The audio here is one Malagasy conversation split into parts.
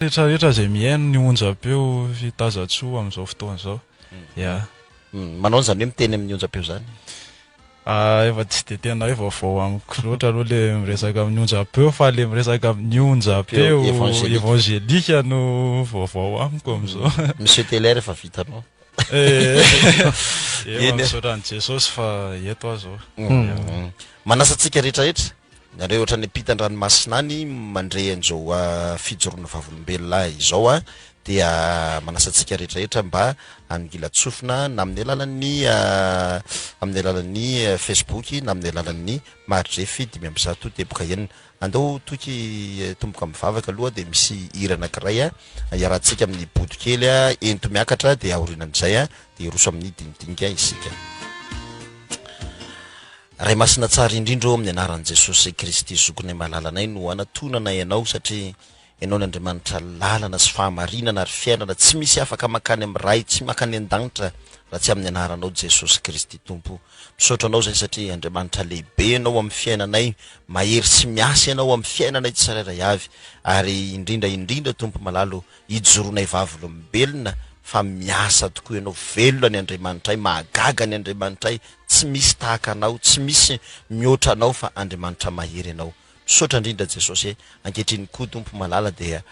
rehetrarehetra zay mihaino ny onjam-peo fitazatsoa amin'izao fotoana izao. Ya. Manao zany hoe miteny amin'ny onjam-peo zany. Efa tsy de tena hoe vaovao amiko loatra aloha le miresaka amin'ny onjam-peo fa le miresaka amin'ny onjam-peo evangelika no vaovao amiko amin'izao. Monsieur Teller efa vitanao. Misaotra an' Jesosy fa eto aho zao. Manasa antsika rehetrarehetra nareo ohatrany ampitan-dranomasina any mandray an'izao fijoroana vavolombelona izao dia manasa antsika rehetrarehetra mba hangilatsofina na amin'ny alalan'ny Facebook na amin'ny alalan'ny Marijefy 5 teboka enina. Andao toky tomboka mivavaka aloha dia misy hira anankiray iarahantsika amin'ny bodikely ento miakatra dia aorinan'izay dia iroso amin'ny dinidinika isika. Ray masina tsara indrindra amin'ny anaran'i Jesosy Kristy zokony malalanay no anatonana ianao satria ianao ny Andriamanitra lalana sy fahamarinana ary fiainana tsy misy afaka makany amin'ny ray tsy makany an-danitra raha tsy amin'ny anaranao Jesosy Kristy Tompo. Misaotra anao zay satria Andriamanitra lehibe ianao amin'ny fiainanay, mahery sy miasa ianao amin'ny fiainanay tsirairay avy ary indrindra Tompo malalo ijoroanay vavolombelona fa miasa tokoa ianao velona ny Andriamanitray, mahagaga ny Andriamanitray, tsy misy tahaka anao, tsy misy mihoatra anao fa Andriamanitra mahery ianao. Misaotra indrindra Jesosy ankehitriny koa Tompo malala dia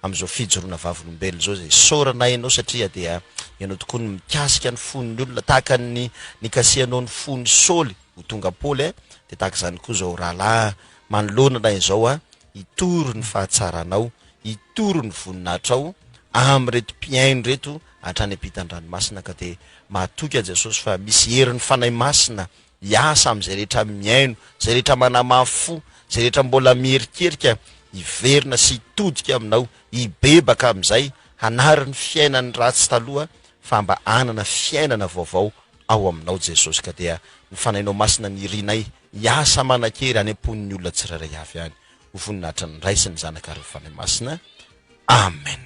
amin'izao fijoroana vavolombelona zao zay soranay ianao satria dia ianao tokoa ny mikasika ny fon'ny olona tahaka ny kasihanao ny fon'ny Saoly ho tonga Paoly dia tahaka izany koa zao rahalahy manoloana izao hitoro ny fahatsaranao, hitoro ny voninahitrao am'ireto mpiaino reto hatrany ampitan-dranomasina ka dia mahatoky a Jesosy fa misy herin'ny fanahy masina hiasa amin'izay rehetra miaino, izay rehetra manamafo, izay rehetra mbola mierikerika hiverina sy hitodika aminao, hibebaka amin'izay hanary ny fiainany ratsy taloha fa mba anana fiainana vaovao ao aminao Jesosy ka dia ny fanahinao masina ny irinay hiasa manan-kery any am-pon'ny olona tsirairay avy any ho voninahitra ny ray sy ny zanaka ary fanahy masina. Amen.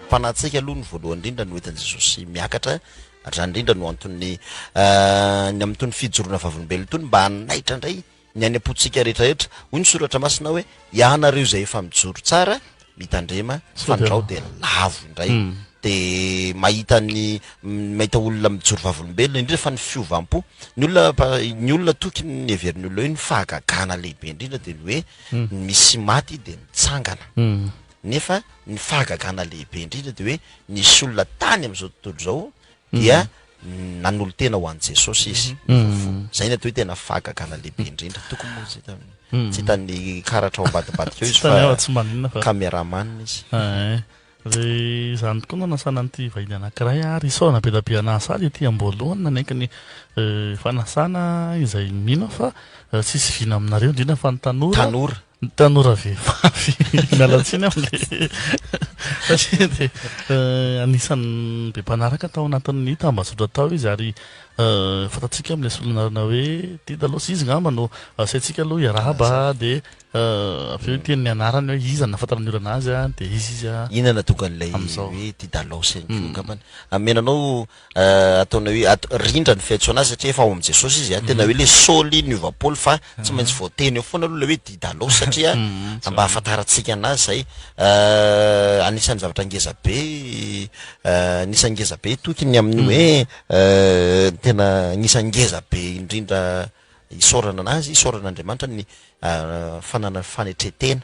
Mpanatsika aloha ny voalohany indrindra no entin'i Jesosy miakatra atrany indrindra no antony ny amin'itony fijoroana vavolombelona itony mba hanaitra indray ny any am-potsika rehetrarehetra. Hoy ny soratra masina hoe ianareo izay efa mijoro tsara mitandrema fandrao dia lavo indray dia mahita olona mijoro vavolombelona indrindra fa ny fiovampo ny olona toky ny heverin'ny olona hoe ny fahagagana lehibe indrindra dia ny hoe misy maty dia mitsangana. Nefa ny fahagagana lehibe indrindra dia hoe nisy olona tany amin'izao tontolo izao dia nanolo tena ho an'i Jesosy izy. Zay ny atao hoe tena fahagagana lehibe indrindra. Tokony moa tsy hitan'ny karatra ao ambadibadika eo izy fa caméraman izy. Dia izany tokoa no nasana n'ity vahiny anankiray ary isaorana be da be anasa azy ety am-boalohany nanaiky ny fanasana izay mino fa tsisy vina aminareo indrindra fa ny tanora vehivavy mialatsiny amin'le satria dia anisan'ny be mpanaraka tao anatin'ny tambazotra tao izy ary fatatsika amin'ilay solonarina hoe Didalôsy izy ngamba no saintsika aloha iaraba dia avy eo teny anarany hoe iza nahafantarany olana azy dia izy inona tonga an'ilay hoe Didalôsy ngambany amenanao ataona hoe rindra ny fiaitsoana azy satria efa ao amin'i Jesosy izy tena hoe le Saoly niova Paoly fa tsy maintsy voateny eo foana aloha le hoe Didalôsy satria mba hafantarantsika anazy zay anisan'ny zavatra ngezabe anisan'ny ngezabe tokony amin'ny hoe tena anisan'ny ngezabe indrindra isorana anazy isoran'Andriamanitra ny fanana fanetretena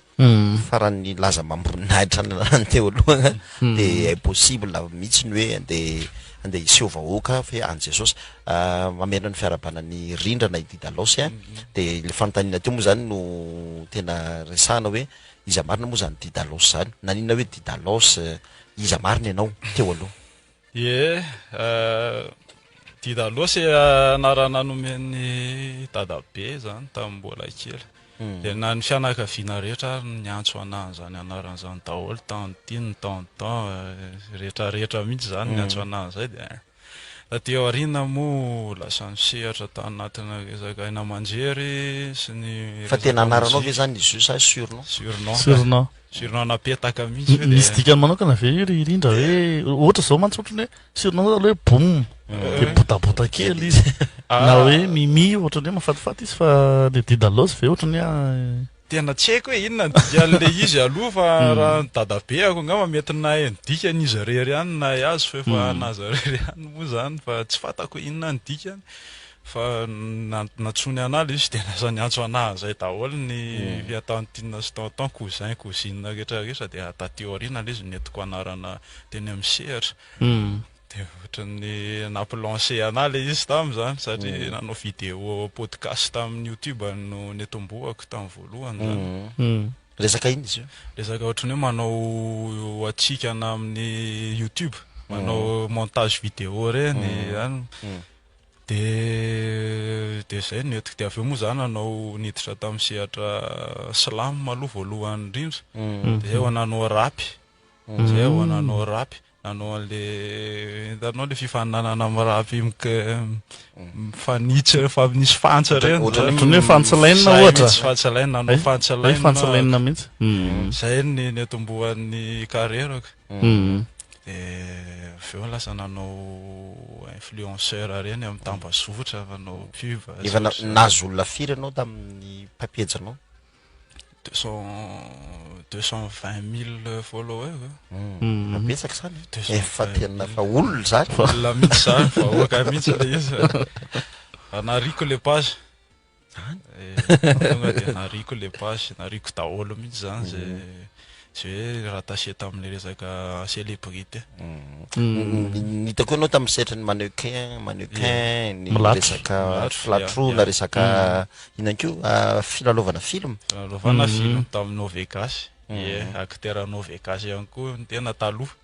farany laza mamboninahitra ny teo aloha dia impossible mihitsy ny hoe andeha iseho vahoaka fe an' Jesosy mamena ny fiarabanany rindrana i Didalôsy dia le fanontaniana teo moa zany no tena resahana hoe iza marina moa zany Didalôsy zany nanina hoe Didalôsy iza marina ianao teo aloha. Didalôsy anarana nomeny dadabe zany tamin'ny mbola kely dia na ny fianakaviana rehetra ny antso anazy zany anaran'izany daholo tantiny tonton rehetrarehetra mihitsy zany ny antso anazy zay dia teo aoriana moa lasa nisehatra tanatina resaka aina aman-jery sy ny fa tena anaranao ve zany izy io sa surnom napetaka mihitsy misy dikany manokana ve irindra hoe ohatra zao mantsy ohatrany hoe surnom aloha hoe boum dia botabota kely izy na hoe mimi ohatrany hoe mafatifaty izy fa le Didalôsy ve ohatrany hoe tena tsy haiko hoe inona nodikan'le izy aloha fa raha ny dadabe ako angamba mety nahay nodikany izy rery ihany nahay azy fa naza rery ihany moa zany fa tsy fantako hoe inona nodikany fa natsony an'ala izy de lasa niantso anahy zay daholo ny fiataontina sy tonton cousin cousine rehetrarehetra de tateo aoriana le izy netiko anarana teny amin'ny sehatra de ohatran'ny nampilancé anahy le izy tam'zany satria nanao vidéo podcast tamin'ny YouTube no netomboako tamin'ny voalohany zany resaka iny izy io resaka ohatran'ny hoe manao atsikana amin'ny YouTube manao montage vidéo reny any de zay netiko de aveo moa zany nanao niditra tamin'ny sehatra slam maloha voalohany indrindra de zay ho nanao rapy zay ho nanao rapy nanao le fifaninanana amin'ny rapy mifanitsy rehefa nisy fantsa reny ohatran'ny hoe fantsalaina ohatra fantsalaina nanao fantsalaina mihitsy zay ny netombohan'ny carrièrako veo lasa nanao influenceur reny amin'ny tambazotra manao pub efa nahazo olona firy anao tamin'ny papietsanao 220 000 followers mapetsaka zany efa tena fa olona zany olona mihitsy zany fa oaka mihitsy le izy nariko le page tonga de nariko le page nariko daholo mihitsy zany zay hoe rattaché tamin'le resaka célébrité nitako anao tamin'ny setrany mannequin ny resaka flatro na resaka inanko filalaovana film tamin'ny Novegas acteur Novegas ihany koa tena taloha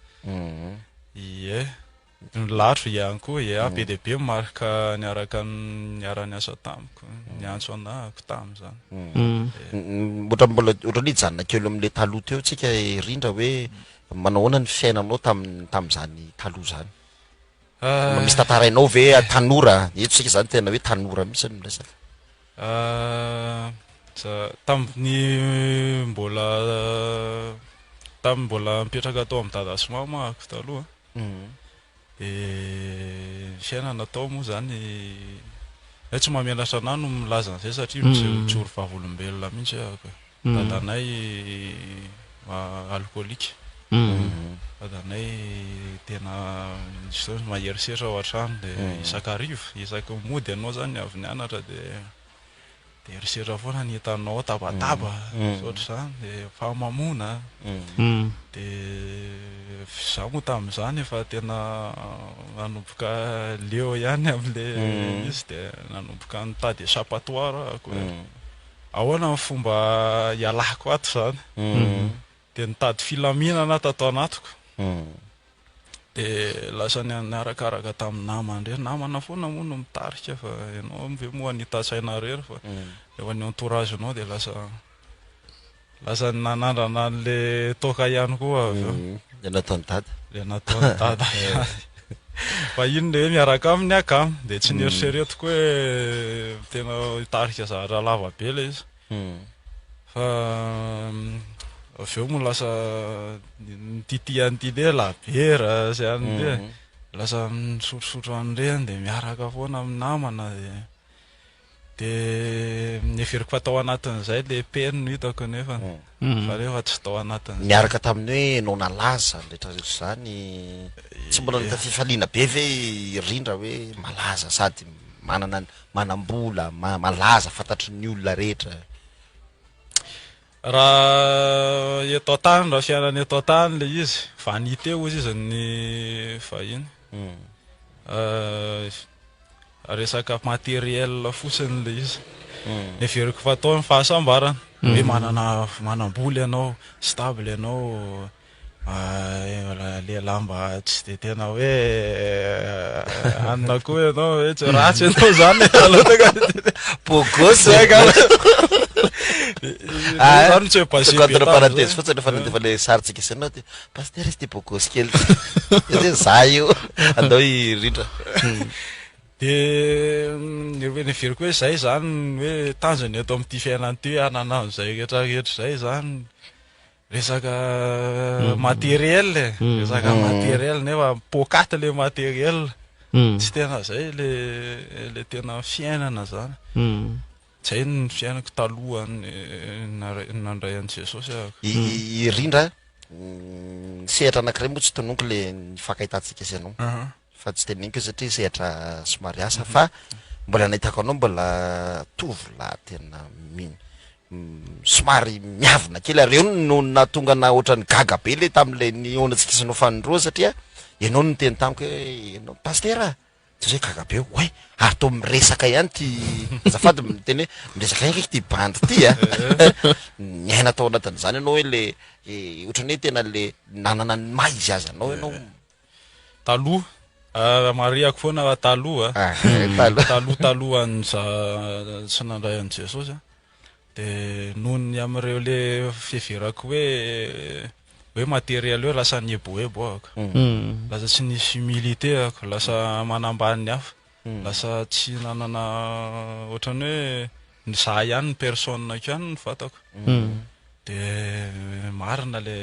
latro ihany koa PDB marka niaraka niara-ny asa tamiko niantso anahako tam'zany mbola nijanona kely am'le taloha teo tsika rindra hoe manao ahoana ny fiainanao tam'zany taloha zany misy tantarainao ve tanora eto sika zany tena hoe tanora mihitsy ny resaka tamin'ny mbola mipetraka atao amin'ny dada sy mama ako taloha fiainana atao moa zany tsy mamelatra anahy no milaza an'izay satria mijoro vavolombelona mihitsy ako dadanay alcoolique dadanay tena maheriseritra ao an-trano de isakarivo isaky mody ianao zany avy nianatra de eriseritra foana ny hitanao tabataba ohatry zany de famamona de za moa tamin'izany efa tena nanomboka leo ihany am'le izy de nanomboka nitady échappatoire ako ahoana ny fomba ialako ato zany de nitady filaminana tato anatiko de lasa niarakaraka tamin'ny namana rery namana foana moa no mitarika fa ianao ve moa nitatsaina rery fa efa ny entourage anao de lasa nanandrana an'le toka ihany koa aveo le nataony dada fa iny le hoe miaraka aminy akamy de tsy nieritreretiko hoe tena hitarika zahatra lava be le izy fa aveo moa lasa nititian'ity le labera zay an'le lasa misotrosotro an'ireny de miaraka foana amin'ny namana de neferiko fa tao anatin'izay le peny no hitako nefa fa rehefa tsy tao anatin'izay miaraka tamin'ny hoe nao nalaza rehetrarehetra zany tsy mbola nitafifaliana be ve rindra hoe malaza sady manambola malaza fantatry ny olona rehetra raha eto antany raha fiainany eto antany le izy vanité ozy izy ny vahiny resaka matériel fotsiny le izy neveriko fa atao ny fahasambarana hoe manamboly ianao stable ianao le lamba tsy de tena hoe anona koa ianao hoe tsy ratsy ianao zany pogosy zany tsy hoe cadre parenthèse fotsiny refa nandefa le saritsika isanao de pasteur izy ty pogosy kely zay za io andao irindra de neveriko hoe zay zany hoe tanjony eto amin'ity fiainany ty ananao zay rehetrarehetra zay zany resaka matériel resaka matériel nefa pokaty le matériel tsy tena zay le tena fiainana zany zay ny fiainako taloha nandray an' Jesosy ahako. Irindra sehatra anankiray moa tsy tononiko le nifakahitatsika sy anao fa tsy teniniko satria sehatra somary asa fa mbola nahitako anao mbola tovolahy tena somary miavina kely ary eo no natonga na ohatrany gaga be le tam'le nionatsika sy nao fanindroa satria ianao no teny tamiko hoe ianao pastera tsy zay gaga be hoe ary to miresaka ihany ty azafady miteny hoe miresaka ihany kaiky ty bandy ty a niaina tao anatin'izany ianao hoe le ohatrany hoe tena le nanana ny maha izy azy anao ianao taloha mariako foana taloha talohan'za tsy nandray an' Jesosy de nohony am'ireo le fiheverako hoe matériel hoe lasa nieboebo ahako lasa tsy nisy humilité ahako lasa manambany ny hafa lasa tsy nanana ohatrany hoe ny za ihany ny personako ihany ny fatako de marina le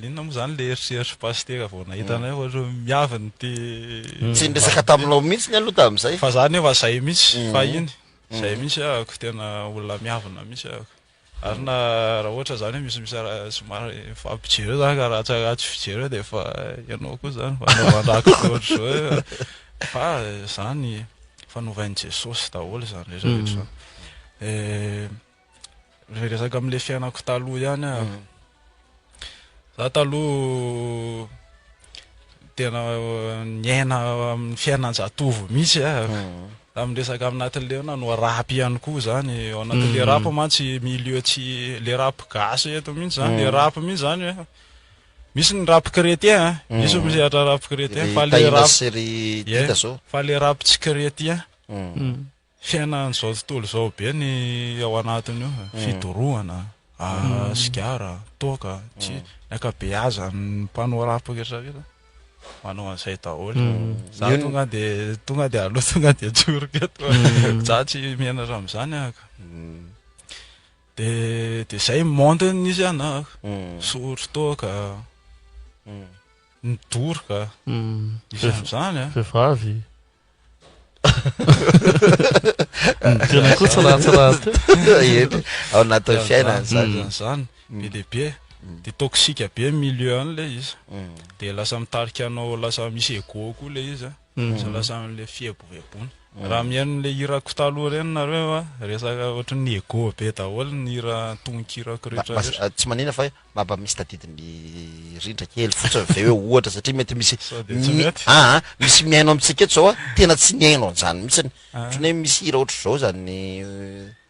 linona moa zany le eritreritry pastera vao nahitana ohatra miaviny ty tsy ndresaka taminao mihitsy ny aloha tam'izay fa zany efa zay mihitsy fa iny zay mihitsy ahako tena olona miavina mihitsy ahako ary na raha ohatra zany hoe misy somary fampijereo zany ka raha tsy fijereo de fa ianao koa zany fanaovandrako ohatry zao fa zany fanaovan'i Jesosy daholo zany rehetrarehetra zany resaka am'le fiainako taloha ihany ahako za taloha tena niaina amin'ny fiainan-jatovo mihitsy ahako am'resaka aminatin'le nanao rapy ihany koa zany ao anatin'le rapy mantsy milieu tsy le rapy gasy eto mihitsy zany le rapy mihitsy zany hoe misy ny rapy chrétien misy misehatra rapy chrétien fa le rapy fa le rapy tsy chrétien fiainan'izao tontolo zao be ny ao anatiny io fidorohana sigara toka tsy ny akabeazany mpanao rapy rehetrarehetra manao an'izay daholo za tonga de aloha tonga de tsorika eto za tsy mianatra am'izany ahako de zay montiny izy anahako sotro toka nidoroka izy am'izany vehivavy tena koa tsiratsiraty ao anatin'ny fiainany zany be lehibe de toksika be milieu an'le izy de lasa mitarika anao lasa misy ego koa le izy lasa am'le fiebovebony raha mihaino le hirako taloha reny nareo resaka ohatrany ego be daholo ny hira tononkirako rehetra tsy manina fa maba misy tadidiny rindra kely fotsiny ve hoe ohatra satria mety misy misy miaino amitsika eto zao a tena tsy niaino an'izany mihitsiny ohatrany hoe misy hira ohatry zao zany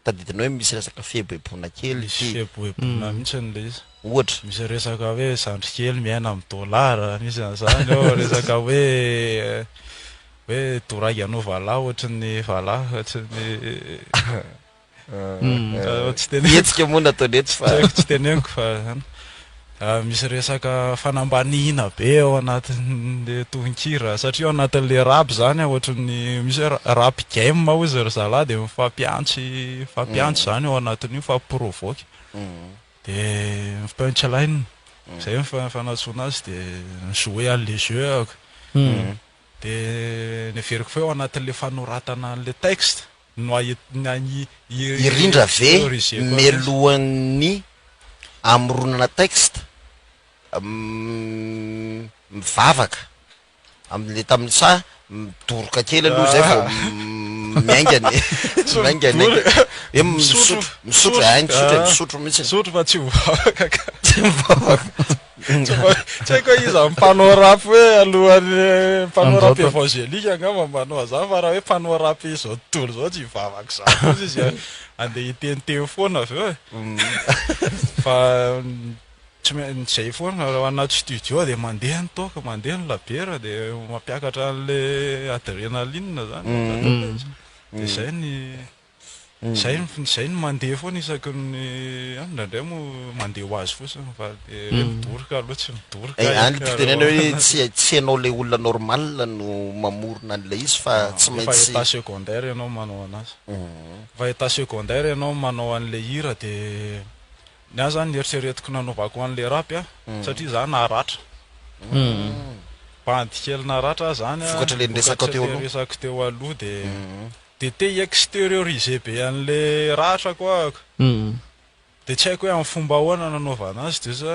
tadidiny hoe misy resaka fieboebona kely fieboebona mihitsiny le izy ohatra misy resaka hoe zandry kely miaina amin'ny dollara misy an'izany ao resaka hoe doragy anao valahy ohatrany valahy ohatrany tsy tenetsika moa nataony eto fa tsy teneniko fa zany misy resaka fanambanihina be ao anatin'le tononkira satria ao anatin'le rapy zany ohatrany misy rapy game ozy ry zalahy de mifampiantsy zany ao anatin'io fampiprovoky de punchline zay fanatsoana azy de jouer à les jeux ahako de neveriko fa eo anatin'le fanoratana an'le texte no irindra ve melohan'ny amronana texte mivavaka am'le tamin'ny sa midoroka kely aloha zay vao miaingany misotro misotro mihitsy misotro fa tsy mivavaka tsy haiko hoe izy am'mpanao rapy hoe alohan'ny mpanao rapy évangélika angamba manao zany fa raha hoe mpanao rapy zao tontolo zao tsy hivavaka zany izy andeha hiteniteny foana avy eo fa tsy zay foana raha anaty studio de mandeha ny toka mandeha ny labera de mampiakatra an'le adrénaline zany de zay ny mandeha foana isaky ny ndraindray mo mandeha ho azy fotsiny fa hoe midoroka aloha tsy midoroka any tenena hoe tsy ianao le olona normal no mamorona an'le izy fa tsy maintsy état secondaire ianao manao anazy fa état secondaire ianao manao an'le hira de ny ahy zany eritreretiko nanaovako an'le rapy satria za naratra bandy kely naratra zany vokatra le resako teo aloha de de te extérioriser be an'le ratra koako de tsy haiko hoe amin'ny fomba ahoana nanaovana azy de za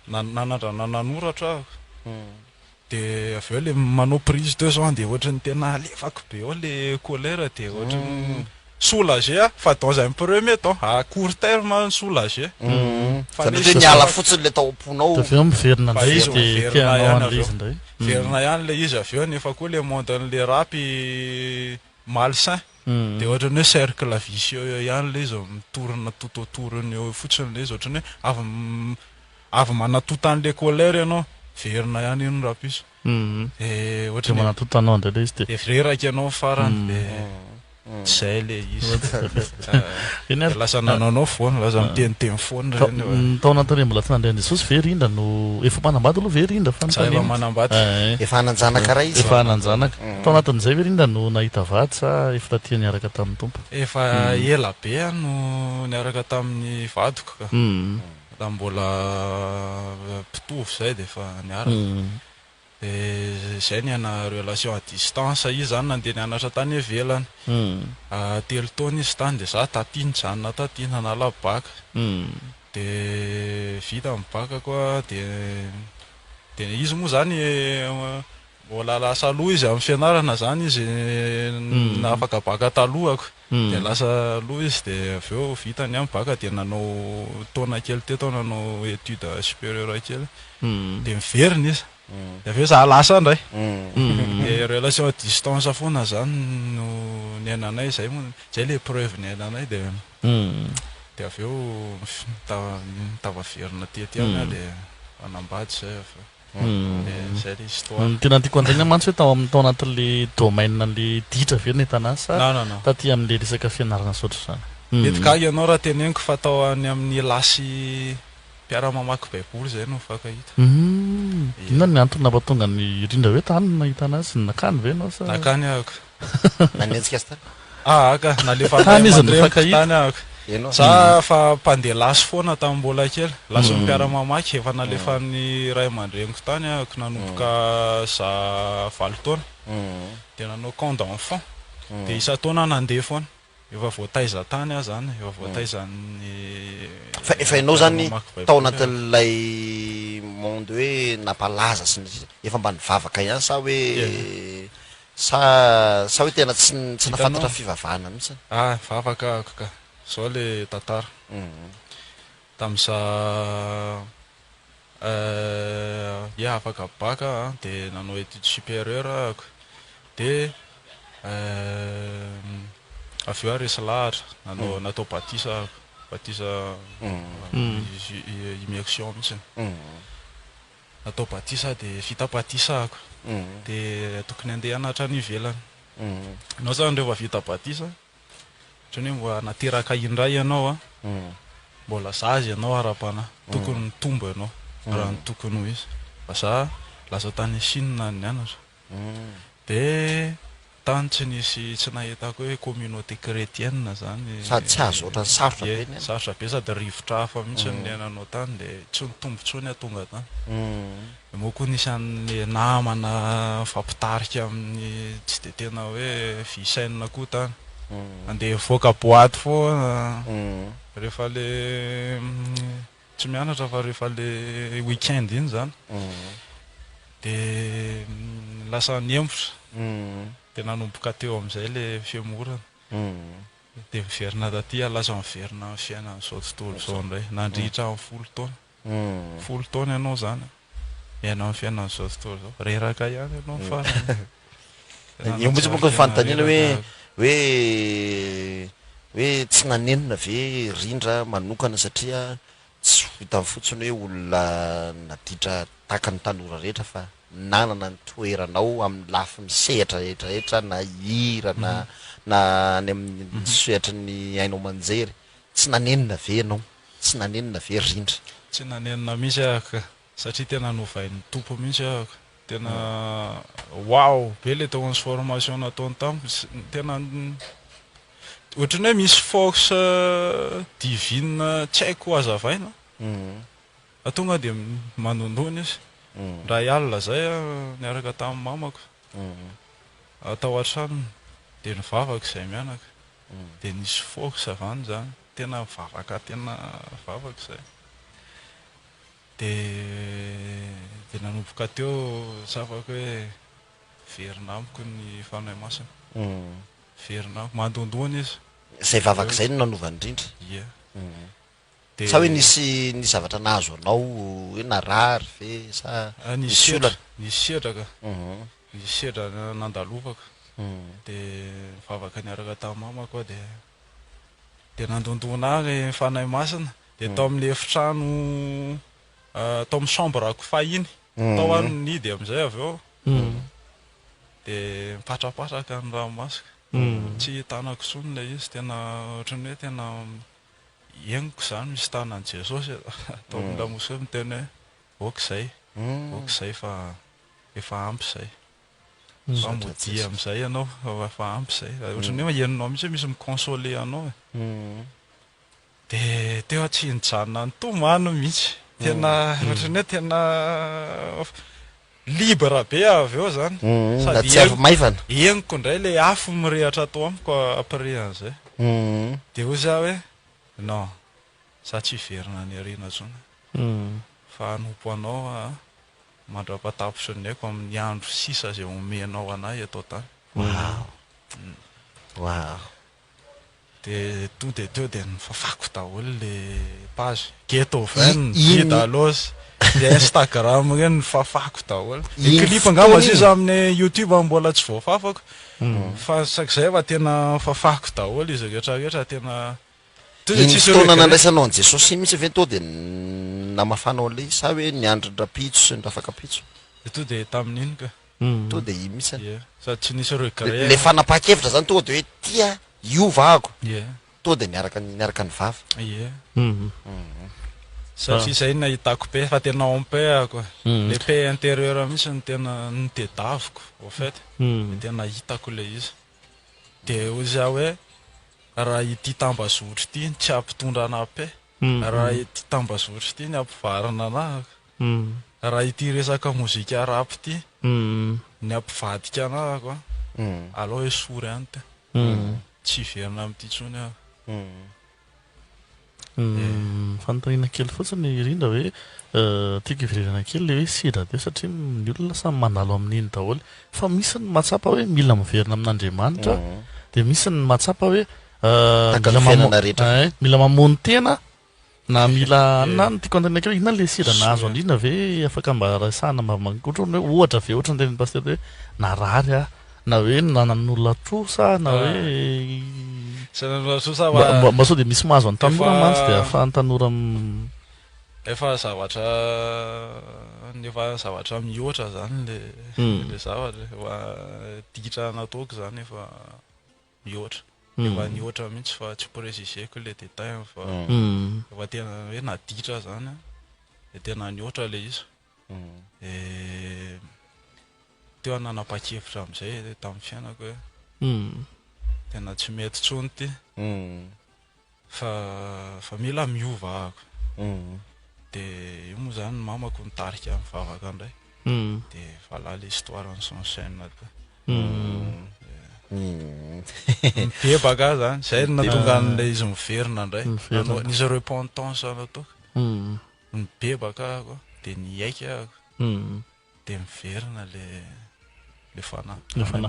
nanandrana nanoratra ahako de avy eo le manao prise 200 de ohatrany tena alefako be ao le colère de ohatrany soulager fa dans un premier temps à court terme soulager fa le niala fotsiny le tao amponao avy eo miverina Fa izy de miverina tianao ihany an'le avy eo. izy indray verina ihany le izy avy eo nefa koa le monde an'le rapy malsain de ohatrany hoe cercle vicieux ihany le izy mitorina tout autour-ny eo fotsiny le izy ohatrany hoe avy manatota an'le colère ianao verina ihany iny rapy izy de de ohatrany manatotanao indray le izy de de reraka ianao farany de zay le izy eny de ary lasa nananao foana lasa miteniteny foana reny eo. tao anatin'ireny mbola tsy nandrehan'i Jesosy ve rindra no efa manambady aloha ve rindra fa Za efa notaniana manambady efa hananjanaka raha izy efa nanjanaka tao anatin'izay ve rindra no nahita vady sa efa tatia niaraka tamin'ny tompo efa ela be no niaraka tamin'ny vadiko ka da mbola mpitovy zay de efa niaraka de zay ny ana relation à distance izy zany nandeha nianatra tany ivelany 3 taona izy tany de za taty nijanona taty nanala baka de vita amin'ny baka koa de izy moa zany mbola lasa aloha izy amin'ny fianarana zany izy nafaka baka talohako de lasa aloha izy de avy eo vitany amin'ny baka de nanao taona kely teto nanao étude supérieure kely de miverina izy de avy eo za lasa indray de relation à distance foana zany no niainanay zay moa zay le preuve niainanay de avy eo tavaverina tety de anambady zay fa zay le histoire tena tiako andraina mantsy hoe tao anatin'le domaine an'le ditra ve netana sa non taty amin'le resaka fianarana sotra zany mety gaga ianao raha teneniko fa tao any amin'ny lasy mpiara-mamaky baiboly zay no fakahita inona ny antony nampatonga ny rindra hoe tany no nahita anazy nakany ve anao sa nakany ahako nanenjika azy tany ka nalefa Tany izy no fakahita. tany ahako ianao za fa mpandeha lasy foana tamin'ny mbola kely lasy mpiara-mamaky efa nalefa ny ray aman-dreniko tany ahako nanomboka za 7 taona de nanao camp d'enfant de isa-taona nandeha foana efa voataiza tany aho zany efa voataizany efa ianao zany tao anatin'ilay monde hoe nampalaza sy efa mba nivavaka ihany sa hoe sa hoe tena tsy nafantatra fivavahana mihitsy vavaka ahako ka zao le tantara tam'za afaka baka de nanao étude supérieure ahako de avy eo resy lahatra natao batisa ahako batisa immersion mihitsy natao batisa de vita batisa ahako de tokony andeha anatra any ivelany anao zany rehefa vita batisa ohatrany hoe mbola nateraka indray ianao mbola zazy ianao ara-pana tokony mitombo ianao raha ny tokony ho izy fa za lasa tany Chine ny nianatra de tany tsy nisy tsy nahitako hoe communauté chrétienne zany sady tsy azo ohatrany sarotra be ny sarotra be sady rivotra hafa mihitsy ny niainanao tany de tsy nitombo tsony atonga tany de moa koa nisy an'le namana fampitarika amin'ny tsy de tena hoe visaina koa tany andeha mivoaka boaty foana rehefa le tsy mianatra fa rehefa le weekend iny zany de lasa niembotra de nanomboka teo am'izay le fiamorana de miverina taty lasa miverina amin'ny fiainana zao tontolo zao indray nandritra amin'ny 10 taona ianao zany miaina amin'ny fiainana zao tontolo zao reraka ihany ianao farany io mihitsy monko fanontaniana hoe tsy nanenina ve rindra manokana satria tsy hitany fotsiny hoe olona naditra taka ny tanora rehetra fa nanana ny toeranao amin'ny lafy misehatra rehetrarehetra na hira na any amin'ny soetry ny ainao manjery tsy nanenina ve ianao tsy nanenina ve rindra tsy nanenina mihitsy ahaka satria tena novain'ny tompo mihitsy ahaka tena wow be le transformation nataony tamiko tena ohatrany hoe misy force divine tsy haiko hazavaina atonga de manondony izy raha ialina zay niaraka tamin'ny mamako atao an-tranony de nivavaka izay mianaka de nisy fox avany zany tena mivavaka tena vavaka izay de nanomboka teo zavaka hoe verina amiko ny fanahy masina verina amiko mandondona izy zay vavaka izay no nanova indrindra ia de sa hoe nisy ny zavatra nahazo anao hoe narary ve sa nisy sedraka nisy sedra nandalovaka de vavaka niaraka tamin'ny mama koa de nandondona agny fanahy masina de tao amin'ny efitrano tao amin'ny chambre-ako fahiny tao ano nidy am'izay avy eo de mipatrapatraka ny ranomasika tsy hitanako sonina izy tena ohatrany hoe tena ieniko zany misy tanany Jesosy tao amin'ny lamosy miteny hoe okizay fa efa ampy zay fa mody am'izay ianao fa ampy zay ohatrany hoe enonao mihitsy hoe misy mikonsole anao de teo tsy nijanona ny tomano mihitsy tena ohatrany hoe tena libre be avy eo zany sady tsy avy maivana eniko indray le afo mirehatra atao amiko après an'izay de ho za hoe non za tsy hiverina ny arena tsony fa anompo anao mandra-patapitry ny aiko amin'ny andro sisa zay omenao anahy atao tany wow de to de teo de nifafako daholo le page Getoven Vidalos de Instagram reny nifafako daholo ny clip angamba izy amin'ny YouTube mbola tsy voafafako fa sak'izay fa tena fafako daholo izy rehetrarehetra tena fotoana nandraisanao an Jesosy mihitsy ve to de namafanao le sa hoe niandry ny rapitso sy ny rafakapitso to de tamin'iny ka to de i mihitsy sady tsy nisy regret le fanapa-kevitra zany to de hoe tia iovako ie to de niaraka ny vava ie satria zay nahitako pe fa tena ampeko le pe intérieur mihitsy ny tena nitedaviko au fait tena hitako le izy de ho za hoe raha ity tambazotry ity tsy ampitondra ana pe raha ity tambazotry ity ny ampivarana anahaka raha ity resaka mozika rap ity ny ampivadika anahako aloha hoe sory any te tsy hiverina amin'ity tsony aho fanontaniana kely fotsiny irindra hoe tiako hiverena kely le hoe sidra teo satria ny olona samy mandalo amin'iny daholo fa misy ny matsapa hoe mila miverina amin'Andriamanitra de misy ny matsapa hoe mila mamony tena na mila anona ny tiako antanina kely inona le sidra nahazo andrindra ve afaka mba rasana mba mankotrony hoe ohatra ve ohatra ny teniny paster hoe narary na hoe nanan'olona trosa na hoe mba sao de misy mahazo any tanora mantsy de ahafahany tanora efa zavatra mihoatra zany le zavatra efa ditra nataoko zany efa mihoatra efa nihoatra mihitsy fa tsy préciseko le détail fa efa tena hoe naditra zany de tena nihoatra le izy teo nanapa-kevitra am'izay tamin'ny fiainako hoe tena tsy mety tsony ty fa mila miova ako de io moa zany mamako nitarika amin'ny vavaka indray de vala le histoire ny sansaine te mibebaka zany zay natonga an'le izy miverina indray nisy repentance nataoko mibebaka ako de niaika ako de miverina le fanahy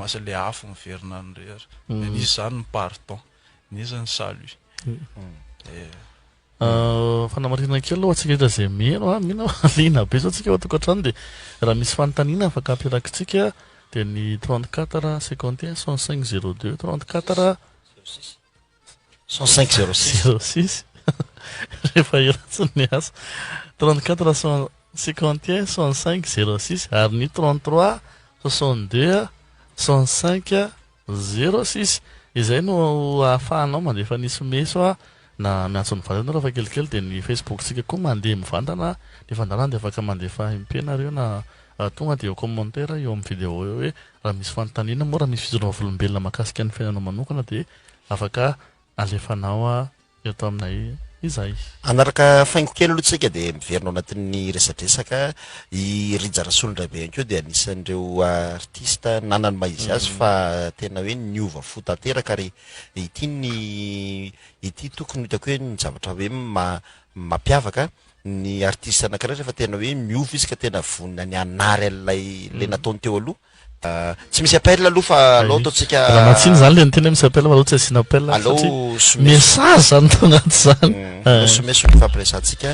masy le afo miverina ny rehetra de nisy zany ny pardon nisy ny salut fanamarina kely aloha atsika hita zay meno mihina lina be zao tsika ao tokantrano de raha misy fanontaniana afaka ampirakitsika de ny 34 51 65 02 34 65 06 rehefa iratsy ny asa 34 51 65 06 ary ny 33 62 65 06 izay no ahafahanao mandefa nisy meso na miantso mivantana raha fa kelikely de ny Facebook tsika koa mandeha mivantana ny fandarana de afaka mandefa impenareo na tonga de eo commentaire eo amin'ny vidéo eo hoe raha misy fanontaniana moa raha misy fijoroana volombelona mahakasika ny fiainanao manokana de afaka alefanao eto aminay izay anaraka faingo kely aloha tsika de miverinao anatin'ny resadresaka i Rijarasolondrabe ihany koa de anisan'ireo artista nanany maizy azy fa tena hoe niova fo tanteraka ary ity tokony hitako hoe ny zavatra hoe mampiavaka ny artiste anankiray rehefa tena hoe miova izy ka tena vonina ny anary an'ilay le nataony teo aloha tsy misy appel aloha fa alao ataotsika raha matsiny zany le tena misy appel fa aloha tsy asina appel alao message zany tao anaty zany someso ny fampiresantsika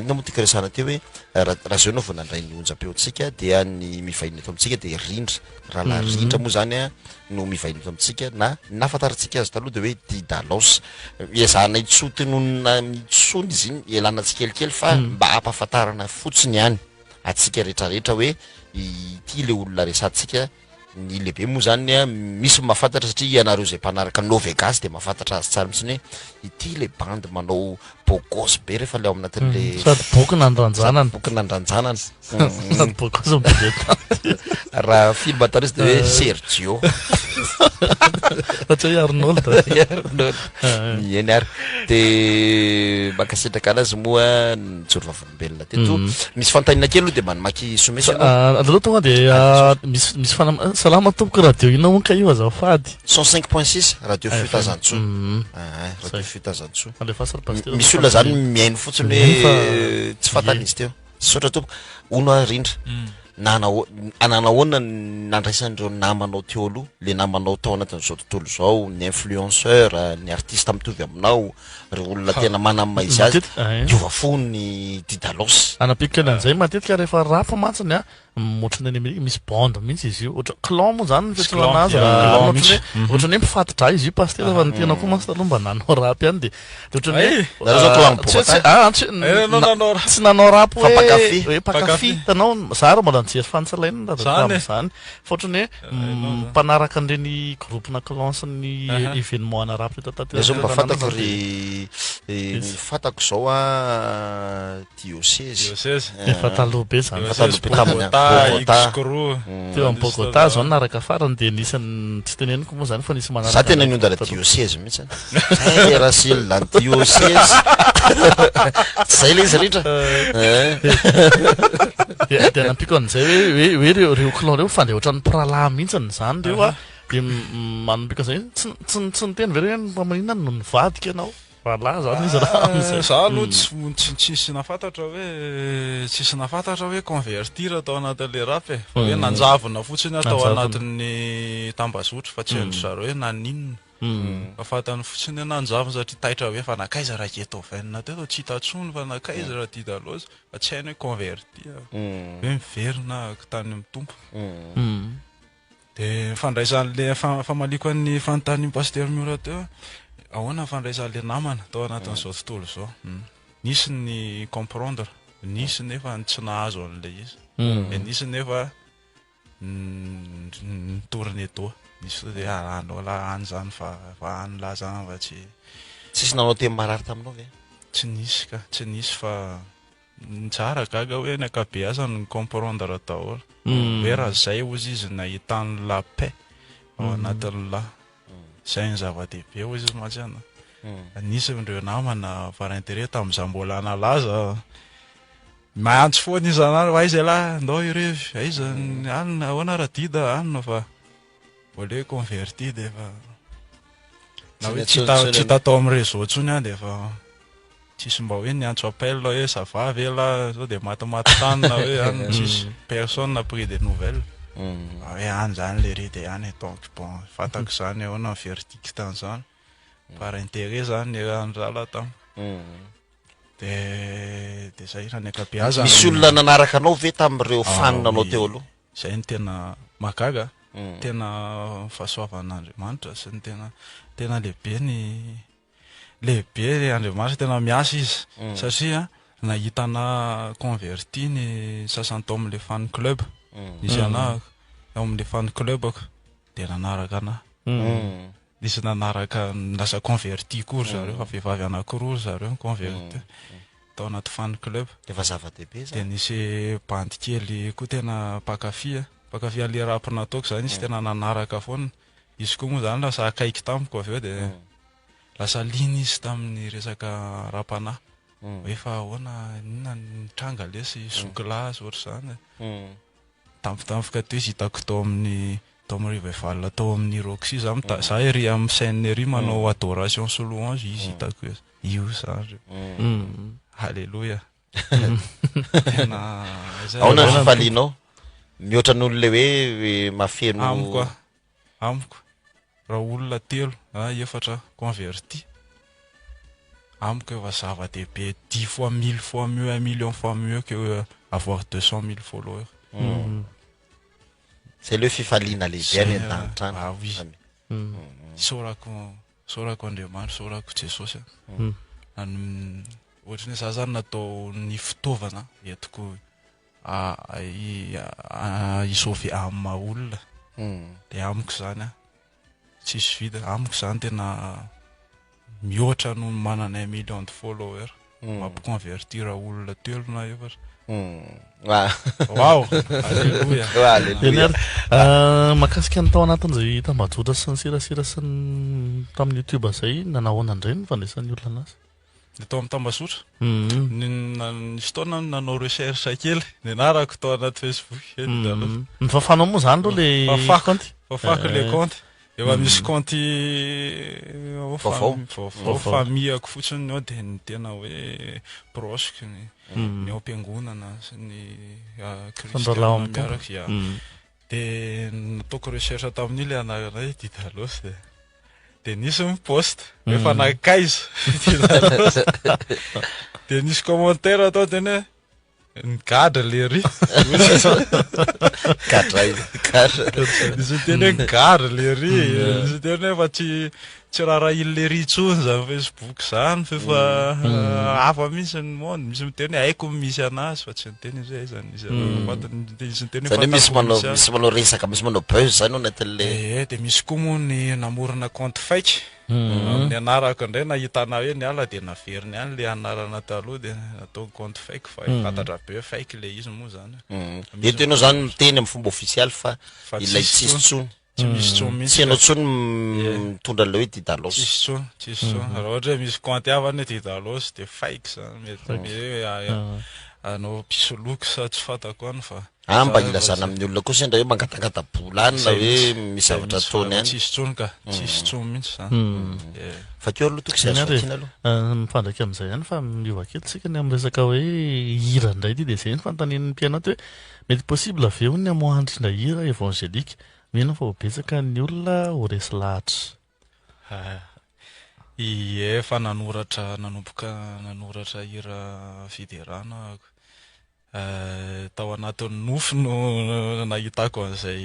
na moa tika resana teo hoe raha zao anao vao nandray ny onjam-peotsika dia ny mivahiny eto amintsika de rindra raha la rindra moa zany a no mivahiny eto amintsika na nafantarantsika azy taloha de hoe Didalos iazahana itsotinona mitsony izy iny ialana tsikelikely fa mba ampahafantarana fotsiny ihany atsika rehetrarehetra hoe ity le olona resantsika ny lehibe moa zany a misy mahafantatra satria ianareo zay mpanaraka Novegas de mahafantatra azy tsara mitsiny hoe ity le bandy manao bogos be rehefa le ao anatin'le sady boky nandranjanana boky nandranjanana sady bogos mibeta raha film atao izy de hoe Sergio ohatra hoe Arnold eny ary de makasitraka anazy moa nijoro vavolombelona teto misy fantanina kely aloha de manimaky somesy aloha tonga de misy salama tompoko radio ina monka io azafady 105.6 radio Fitazantsoa radio Fitazantsoa misy olona zany miaino fotsiny hoe tsy fantany izy teo sotra tompo ono rindra ananahoana nandraisan'ireo namanao teo aloha le namanao tao anatin'izao tontolo zao ny influenceur ny artiste mitovy aminao reo olona tena manamy maizy azy diova fo ny Didalos anapika kely an'izay matetika rehefa rafa matsiny a ohatrany any Amerika misy bande mihitsy izy io ohatra clan moa zany ny fiatsona anazy ohatrany hoe mpifatitra izy io pasteur fa ny tena koa masy taloha mba nanao rapy ihany de ohatrany hoe tsy nanao rapy hoe pakafi tanao zara mbola nijery fantsalaina zany fa ohatrany hoe mpanaraka an'ireny groupena clan sy ny événement ana rapy zao mba fantako ry fantako zao a diocèse efa taloha be zany teo amin'ny Bogota zao naraka farany de nisany tsy teneniko moa zany fa nisy manaraka za tena niondana diocèse mihitsy rasilna diocèse zay le izy ritra de nampiko an'izay hoe reo clan reo fa de ohatran'ny prala mihitsiny zany reo a de manampiko an'izay tsy niteny very hoe mpamanina no nivadika anao raha zany izy raha am'izay za aloha tsisy nafantatra hoe convertir atao anatin'le rap e fa hoe nanjavona fotsiny atao anatin'ny tambazotra fa tsy endry zareo hoe naninona afantany fotsiny hoe nanjavona satria taitra hoe fa nakaiza raha Beethoven teto tsy hitatsony fa nakaiza raha Didalos fa tsy hainy hoe convertir hoe miverina tany amin'ny tompo de fandraisan'le famaliko an'ny fanontany pasteur Miora teo ahoana fandraisan'le namana tao anatin'izao tontolo zao nisy ny comprendre nisy nefa tsy nahazo an'le izy nisy nefa tourné doa nisy hoe anao la any zany fa any la zany fa tsisy nanao teny marary taminao ve tsy nisy fa tsara gaga hoe ny akabeazany ny comprendre daholo hoe raha zay ozy izy nahitany la paix ao anatin'ny la zay ny zava-dehibe ozy izy matsana nisy ndreo namana varantere tamin'izany mbola nalaza mahantsy foana izy anary fa izy lahy ndao irevy aiza anina ahoana raha Dida anina fa mbola hoe converti de fa na hoe tsy tatao amin'ny réseau ntsony any de fa tsisy mba hoe niantso appel hoe ça va ve la sao de matimaty tany na hoe any tsisy personne n'a pris des nouvelles hoe any zany le redy any donc bon fantako zany ahoana ny verdict an'izany par intérêt zany andrala tamy de zay raha ny akabeazany misy olona nanaraka anao ve tamin'ireo faninanao teo aloha zay ny tena magaga tena fahasoavan'Andriamanitra sy ny tena lehibe Andriamanitra tena miasa izy satria nahitana converti ny sasany tao amin'le fan club nisy anah ao amin'le fan club ako de nanaraka anah nisy nanaraka lasa converti kory zareo fa vehivavy anankiroa zareo converti tao anaty fan club efa zava-dehibe de nisy bandy kely koa tena pakafia an'le rap nataoko zany izy tena nanaraka foana izy koa moa zany lasa akaiky tamiko avy eo de lasa liny izy tamin'ny resaka rapanahy efa ahoana inona nitranga lesy sokilazy ohatry zany tampotampoka teo izy hitako tao amin'ny rival tao amin'ny Roxy za ery amin'ny scène ery manao adoration sy louange izy hitako io zany halleluja tena aona ny fifalianao mihoatra n'olona hoe mafeno amiko raha olona telo efatra converti amiko efa zava-dehibe 10 fois 1000 fois mieux 1 million fois mieux que avoir 200 000 followers c'est le fifaliana lehibe any an-tanitrany oui sorako Andriamanitra sorako Jesosy ohatry ny za zany natao ny fitaovana entiko isauver amin'ny maha olona de amiko zany tsisy vida amiko zany tena mihoatra no manana 1 million de followers mampiconvertir olona telo na efatra wow alleluja makasika ny tao anatin'izay tambajotra sy ny sirasira sy ny tamin'ny YouTube zay nanahoana indray ny fandraisan'ny olona anazy tao amin'ny tambazotra nisy taona nanao recherche kely nianarako tao anaty Facebook ny fafanao moa zany ro le fafako le compte efa misy compte famille-ako fotsiny ao de ny tena hoe proche ny ao am-piangonana sy ny kristiana miaraka de nataoko recherche tamin'io le anaranay Didalos de nisy miposte efa nakaiza de nisy commentaire atao tena gadra le ry nisy tena gadra le ry nisy tena efa tsy raha ilo le ry tsony zany Facebook zany fefa hafa misy ny monde misy miteny haiko misy anazy fa tsy niteny zay zany zany misy manao resaka misy manao buzz zany anatin'le de misy koa moa ny namorona compte fake amin'ny anarako indray nahitana hoe niala de naveriny any le anarana taloha de natao compte fake fa fantatra be fake le izy moa zany eto ianao zany miteny amin'ny fomba officiel fa ilay tsisy tsony tsy misy tsony tsy ianao tsony mitondra le hoe Didalos tsisy tsony raha ohatra hoe misy compte havany hoe Didalos de fake zany mety hoe anao pisoloky sa tsy fantako any fa mba ilazana amin'ny olona koa sendra hoe mangatangatabola any na hoe misy zavatra ataony any tsisy tsony ka tsisy tsony mihitsy zany fa keo aloha toko syazokina aloha mifandraika amin'izay ihany fa miova kelitsika ny amin'ny resaka hoe hira indray ty de zay ny fanontanian'ny mpianao hoe mety possible aveo ny amoandrina hira évangélika mino fa betsaka ny olona ho resy lahatra efa nanoratra hira fiderana tao anatin'ny nofo no nahitako an'izay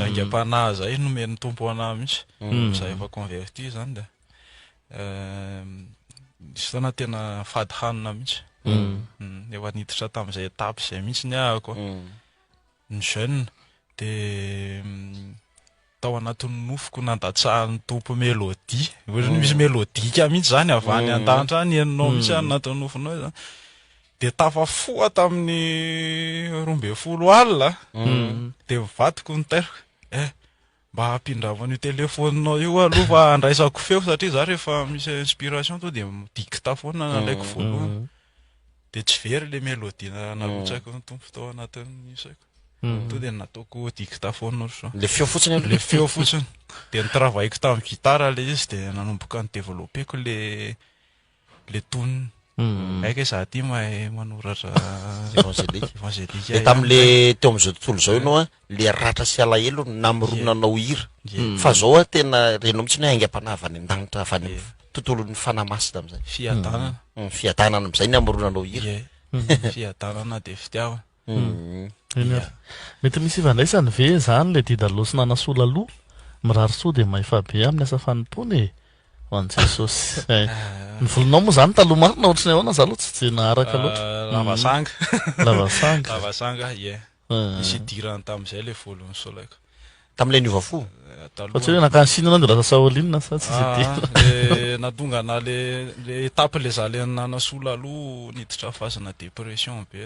angam-panahy zay nomen'ny tompo anahy mihitsy za efa converti zany de isy tana tena fady hanina mihitsy efa niditra tamin'izay étape zay mihitsy ny ahako ny jeune de tao anatin'ny nofoko nandatsahan'ny tompo mélodie ohatry misy mélodika mihitsy zany avany an-danitra any eninao mihitsy any anatin'ny nofonao zany de tafafoa tamin'ny 12 alina de mivadiko ny teriko mba hampindramana io telefoninao io aloha fa andraisako feo satria za rehefa misy inspiration to de dicta foana nalaiko voalohany de tsy very le mélodie nalotsako ny tompo tao anatin'ny isaiko to de nataoko dictaphone ohatry le feo fotsiny le feo fotsiny de nitravahiko tamin'ny gitara le izy de nanomboka ny développeko le tone aika za ty mahay manoratra évangélika tam'le teo am'izao tontolo zao ianao le ratra sy alahelo namoronanao hira fa zao tena renao mihitsy hoe aingam-panavany an-danitra avany tontolon'ny fanamasy tam'izay fiadanana am'izay ny amoronanao hira fiadanana de fitiava mety misy ifandraisany ve zany le Didalos nanasola aloha mirary soa de maefa be amin'ny asa fanompony hoan'ny Jesosy ny volonao moa zany taloha marina ohatrany ahoana za aloha tsy naharaka loatra lavasanga misy idirany tamin'izay le volony solaiko tam'le niovafo fa tsy hoe nakansiny anao de lasa saolinina sa tsy le natonga na le étape le za le nanasola aloha niditra fasana dépression be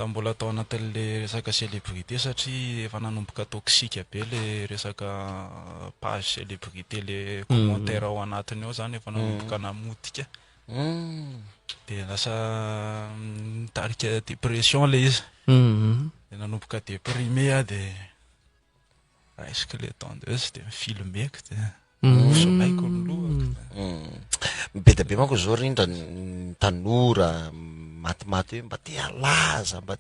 mbola atao anatin'le resaka célébrité satria efa nanomboka toksika be le resaka page célébrité le commentaire ao anatiny ao zany efa nanomboka namotika de lasa mitarika dépression le izy de nanomboka déprimé de est-ce que les tendeuses de filmeko de sonaiko milohako mibeda be manko zao rindra ny tanora matimaty hoe mba te alaza mba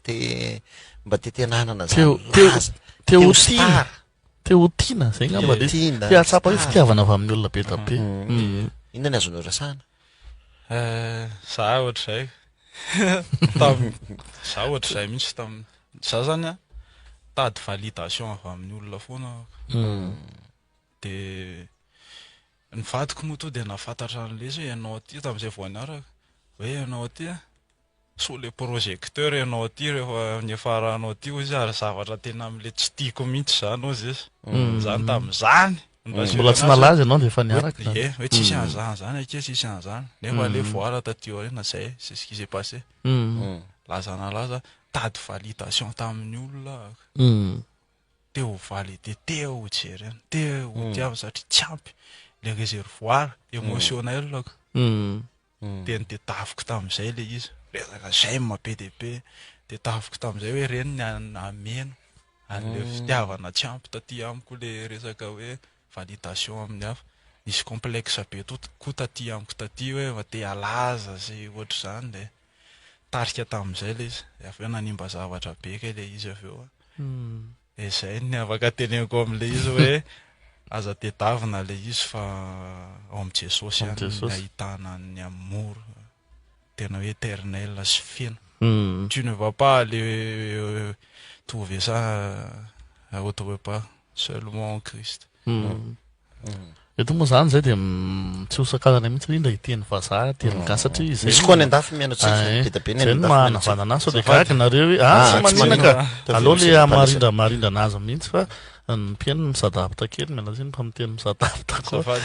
te tenanana zalaza teo tiana zay ngamba le tiatsapa hoe fitiavana avy amin'ny olona be da be inona ny azonao rasana za ohatr'izay za ohatr'izay mihitsy za zany a tady validation avy amin'ny olona foana de ny vadiko moa to de nafantatra an'le izy hoe ianao aty tamin'izay vao niaraka hoe ianao aty a so le projecteur ianao aty rehefa niefaranao aty ho izy ary zavatra tena am'le tsy tiako mihitsy zany ozy izy zany tamin'izany mbola tsy nalaza ianao de efa niaraka hoe tsisy an'izany zany ake tsisy an'izany nefa le voara tatio aoriana zay c'est ce qui s'est passé lazanalaza tady validation tamin'ny olona teo validé teo jerena teo tiava satria tsy ampy le réservoir émotionnel ako de tafiko tamin'izay le izy resaka j'aime be de be de tafiko tamin'izay hoe reny ny ameno an'le fitiavana tsy ampy taty amiko le resaka hoe validation amin'ny hafa nisy complexe be koa taty amiko taty hoe va te alaza sy ohatr' zany de tarika tamin'izay le izy avy eo nanimba zavatra be kay le izy avy eo e zay ny afaka teneniko am'le izy hoe aza tedavina le izy fa ao am' Jesosy any ahitana ny amour tena hoe éternel sy fina tu ne vas pas aller trouver ça autre part seulement en Christ eto moa zany zay de tsy hosakarana mihitsy indra iteny vazaha teny gasy satria zay misy koa ny andafy mianatsika be zay no mahanavanana sao de karaky nareo hoe sy maninaka aleo le marindra anazy mihitsy fa ny mpiainy misadapitra kely mianaziny fa miteny misadapitra koa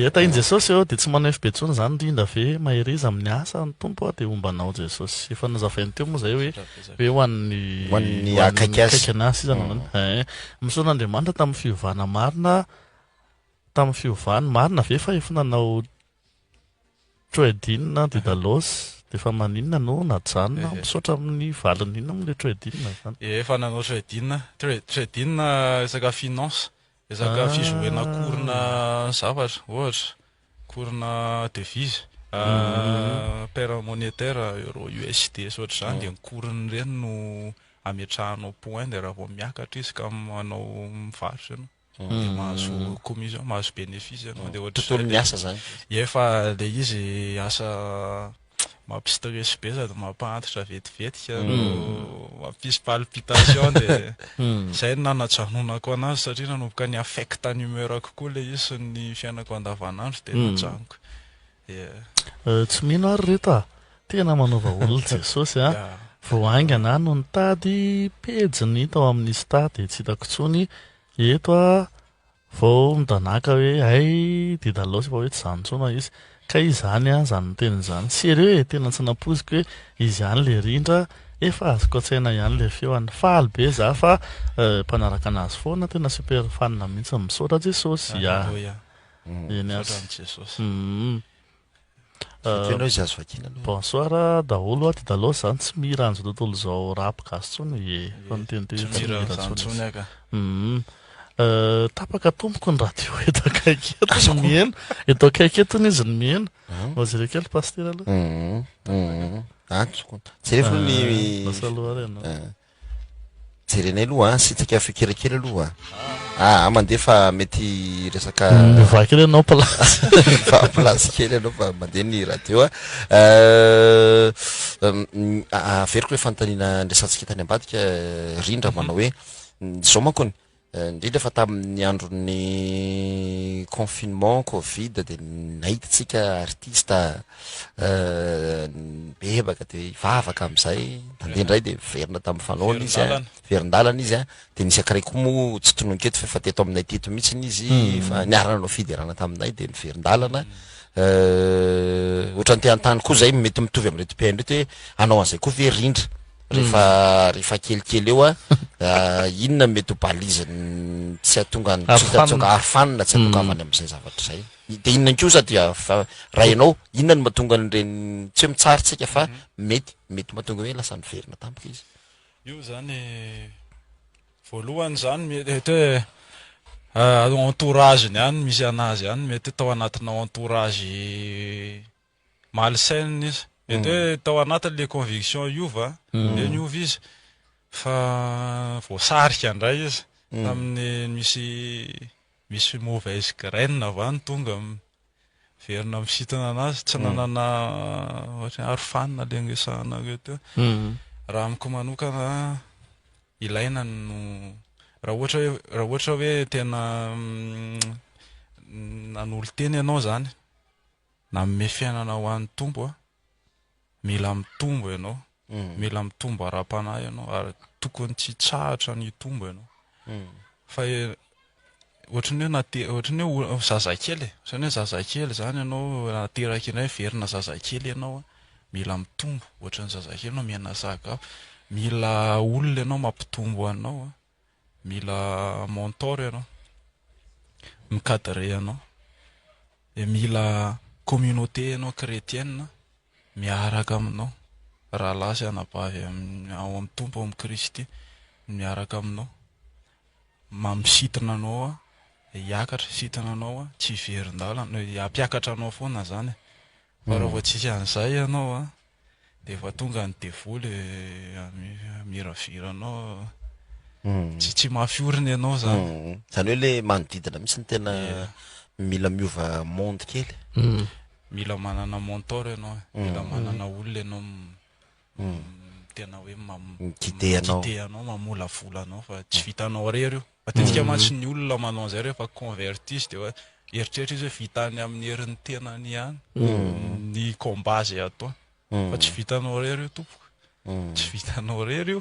eta iny Jesosy eo de tsy manefy be tsony zany rindra ve maheriza amin'ny asa ny tompo a de ombanao Jesosy efa nazavainy teo moa zay hoe hoan'ny akaiky anasy izany mison'Andriamanitra tamin'ny fiovana marina ve fa efa nanao troedinina Dédalos de fa maninona no najanona misaotra amin'ny valiny inona am'le troedinina zany efa nanao troedinina resaka finance resaka fizoena korona zavatra ohatra korona devise paire monétaire euro USD sy ohatra zany de ny korony reny no ametrahanao point de raha vao miakatra izy ka manao mivarotra ianao mahazo commission mahazo bénéfice ianao de tontolo miasa zany efa le izy asa mampistress be sady mampahantitra vetivetika mampisy palpitation de zay no nanajanonako anazy satria nanomboka ny affecta ny humeur-ako koa le izy sy ny fiainako andavanandro de najanoko tsy mino ary reto tena manova olona Jesosy voaingana no nitady pejiny tao amin'izy ta de tsy hitako tsony eto vao midanaka hoe ay Dédalos fa hoe tsy zany tsona izy ka izany zany teny zany sérieux tena tsy napoziko hoe izy ihany le rindra efa azoko atsaina ihany le feoany faly be za fa mpanaraka anazy foana tena super fanina mihitsy misaotra Jesosy eny bonsoir daholo Dédalos zany tsy mira an'izao tontolo zao rap gasy tsony fa niteny tapaka tompoko ny radio eto akaiky eto ny miena eto akaiky eto izy ny miena vazy kely pasteur aloha jerefo ny jerenay aloha sitsika fekerakely aloha mandefa mety resaka vaky ianao plasy plasy kely anao fa mandeha ny radio averiko hoe fantanina ndrasantsika tany ambadika rindra manao hoe zao mankony indrindra fa tamin'ny andron'ny confinement covid de nahitatsika artiste bebaka de ivavaka am'izay mandeha indray de verina tamin'ny fanaony izy verindalana izy de nisy akiray koa moa tsy tononketo fa efa teto aminay teto mihitsiny izy fa niarananao fiderana taminay de ny verindalana ohatrany te antany koa zay mety mitovy am'reto piaino reto hoe anao an'izay koa ve rindra rehefa kelikely eo a inona mety ho balizany tsy atonga nytsonga arifanina tsy atongavany am'izay zavatra zay de inona kosa dia raha ianao inona ny mahatonga an'ireny tsy hoe mitsarytsika fa mety mahatonga hoe lasa niverina tampoka izy io zany voalohany zany mety hoe entourage-ny any misy anazy any mety tao anatina entourage malsaine izy mety hoe tao anatin'le conviction iova de niova izy fa voasarika ndray izy tamin'ny misy mauvaise graine avany tonga verina misitana anazy tsy nanana ohatra arofanina le angesahana teo raha amiko manokana ilaina no raha ohatra hoe tena nanolo teny ianao zany na me fiainana ho an'ny tombo mila mitombo ianao mila mitombo ara-panahy ianao ary tokony tsy tsahatra ny tombo ianao fa ohatrany hoe zazakely ohatrany hoe zazakely zany ianao nateraky indray verina zazakely ianao mila mitombo ohatrany zazakely ianao miaina sakafo mila olona ianao mampitombo anao mila mentor ianao mikadre ianao de mila communauté ianao chrétienne miaraka aminao raha lasy anabavy ao amin'ny tompo amin'ny Kristy miaraka aminao mamisitrana anao hiakatra sitrana anao tsy verin-dalana hampiakatra anao foana zany fa raha vao tsisy an'izay ianao de efa tonga ny devoly miraviranao tsy mafiorina ianao zany zany hoe le manodidina misy ny tena mila miova monde kely mila manana mentor ianao mila manana olona ianao tena hoe guide anao mamola vola anao fa tsy vitanao rery io matetika mantsy ny olona manao an'izay rehefa convertis de eritreritra izy hoe vitany amin'ny herin'ny tenany ihany ny combat zay atao fa tsy vitanao rery io tompoka tsy vitanao rery io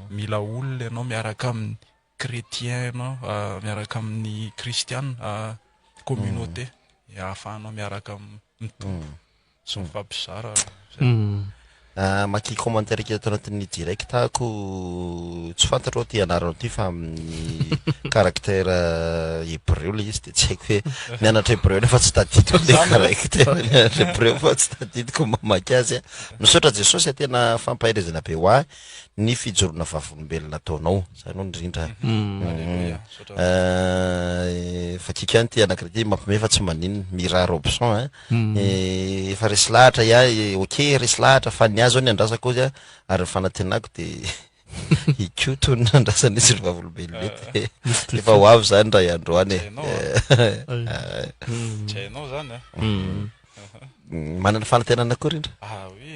mila olona ianao miaraka amin'ny chrétien ianao miaraka amin'ny kristiana communauté ahafahanao miaraka mitombo sy mifampizara maki commentaire kely ato anatin'ny direct ako tsy fantatro ty anaranao ty fa amin'ny caractère hébreu le izy de tsy haiko hoe mianatra hébreu nefa tsy tadidiko le caractère mianatra hébreu fa tsy tadidiko mamaky azy misaotra Jesosy tena fampaherezana be ho ahy ny fijorona vavolombelona ataonao zany ho indrindra fakika any ty anakira ty mampimefa tsy maninona Mira Robson efa resy lahatra ok resy lahatra fa ny azo ny andrasako izy ary fanantenako de ikoto ny andrasana izy ry vavolombelona ety efa ho avy zany raha iandroany tsy hainao zany manana fanantenana koa rindra oui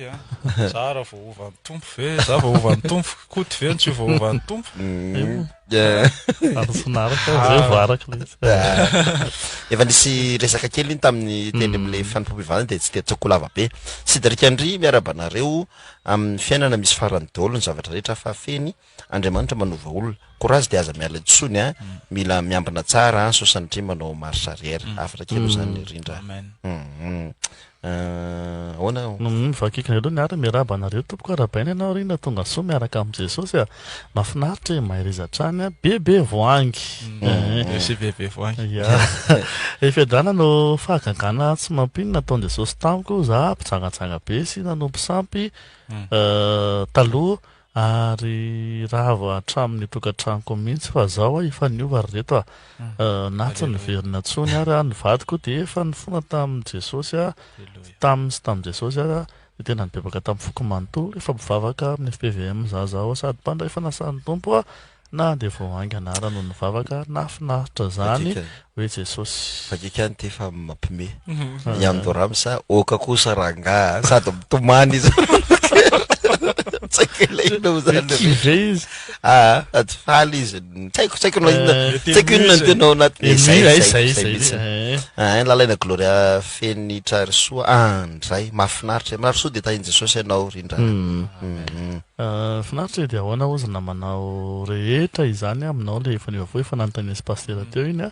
tsara voaovan'ny tompo ve za voaovan'ny tompo koty ve tsy voaovan'ny tompo efa nisy resaka kely iny tamin'ny teny am'le fanompompivana de tsy tetsako lava be Sidrik Andry miarabanareo amin'ny fiainana misy farany daholo ny zavatra rehetra fa feny Andriamanitra manova olona courage de aza miala tsony mila miambina tsara sosanitry manao marche arrière afatra kely zany rindra ahoana mivakikiny aloha ny ary miaraba anareo tompoko arabaina ianao rina tonga soa miaraka amin'i Jesosy mahafinaritra hoe maherizatrany bebe voangy sy bebe voangy efedrana no fahagagana tsy mampinona nataon'i Jesosy tamiko za mpitsangatsanga be sy nanompo sampy taloha ary raha vao hatramin'ny tokantranoko mihitsy fa zao efa niova ry reto na tsy niverina tsony ary nivadiko de efa nifona tamin'i Jesosy sy tamin'i Jesosy de tena nibebaka tamin'ny foko manontolo efa mivavaka amin'ny FPVM zao sady mpandray efa nasan'ny tompo na de voangy anara no nivavaka nafinaritra zany hoe Jesosy fakika ny ty efa mampime Yandoramsa oka kosa ranga sady mitomany izy tsaikelainao zany izy aty faly izy tsaiko inona ny tenao anatin'ny zay lalaina Gloria feny trary soa andray mahafinaritra mahafinaritra de tahin' Jesosy ianao rindra finaritra de ahoana ozy na manao rehetra izany aminao le efa niova efa nanontaniasy pastera teo iny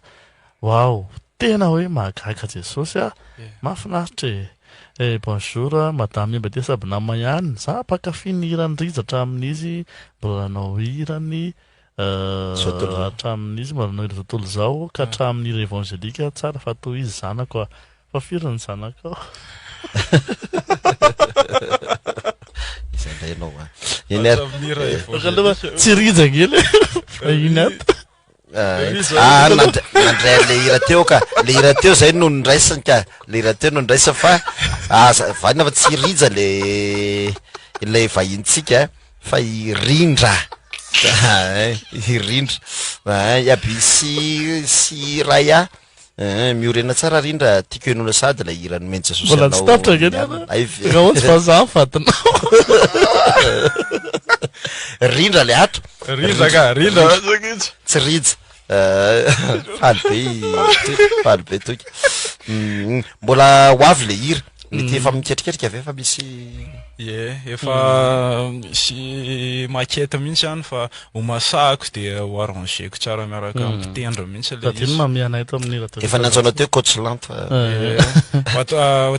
wow tena hoe mahagaga Jesosy mahafinaritra Bonjour madame mba dia saby nama ihany za mpakafy ny hirany rizatra amin'izy mbola nanao hirany hatramin'izy mbola nanao hira tontolo izao ka hatramin'ny hira evangelika tsara fa toy izy zanako a fa firy ny zanako ao izay ndray ianao a eny ary aloha tsy rizaka ely iny ato nandray le hira teo ka le hira teo zay no ndraisany ka le hira teo no ndraisa fa vanina fa tsy rija le vahintsika fa irindra irindra iaby sy raya miorena tsara rindra tiako enona sady la hira no mentsy jesosy mbola tsy tapitra keny ohatsy fa za mifatinao rindra le ato tsy rija faly be toky mbola hoavy le hira mety efa miketriketrika ave fa misy efa misy makety mihitsy any fa homasahako de ho arrangeko tsara miaraka mpitendro mihitsy ino mamiana eto amin'ny hira efa nantsonao teo coach lante fa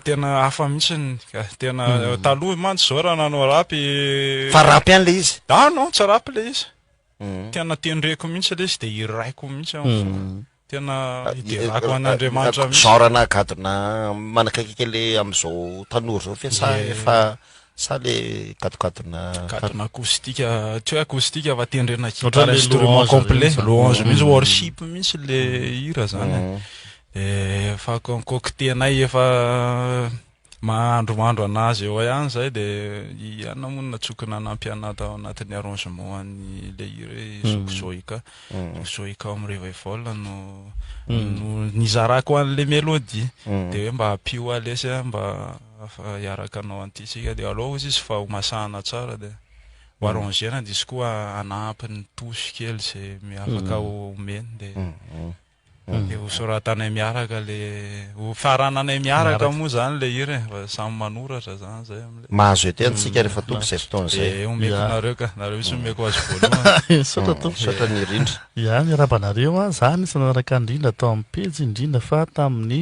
tena hafa mihitsy tena taloha mantsy zao raha nanao rapy fa rapy any le izy non tsy rapy le izy tena tendreko mihitsy le izy de iraiko mihitsy tena iderako an'Andriamanitra mihitsy genre na gadona manakaiky kely am'izao tanora zao fiasa efa sa le gadona acoustique tsy hoe acoustique fa tendrena guitare instrument complet louange mihitsy worship mihitsy le hira zany efa concoctenay efa mahandromandro anazy eo ihany zay de anamonina tsokina nampianata ao anatin'ny arrangement any le hira zoizoika amin'ny revival no nizarako an'le mélodie de hoe mba apio alesy mba iaraka anao an'ity de alors izy fa homasahana tsara de ho arrangena de izy koa anampiny tosy kely zay miafaka omeny de ho soratanay miaraka le ho farananay miaraka moa zany le hira fa samy manoratra zany zay am'le mahazo ety antsika rehefa tompo zay fotoana zay omeko nareo ka nareo isy omeko azy voalohany sotra ny rindra ihany rabanareo a za nisy nanaraka indrindra atao amin'ny pejy indrindra fa tamin'ny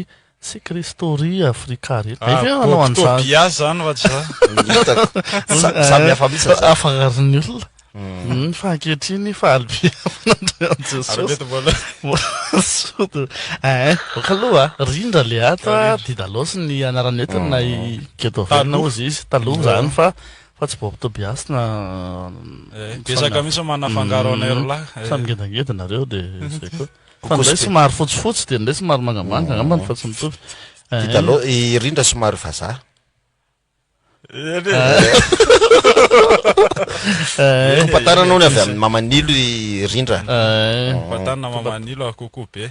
secrestory africareto nanao an'izany zany fa tsy samy hafa misy afagariny olona fa ankehitriny fa alibeamanandreanjesosy oka aloha rindra le ato a didalosy ny anarany etiny na getovena ozy izy taloha zany fa tsy bobtobiasina besaka misy manafangaro anay rolahy samigedangeda nareo de zay koa fa ndray somary fotsifotsy de ndray somary mangamanga angambany fa tsy mitovy rindra somary vazaha fatananao ny avy amin'ny mamanilo rindra fatanana mamanilo akoko be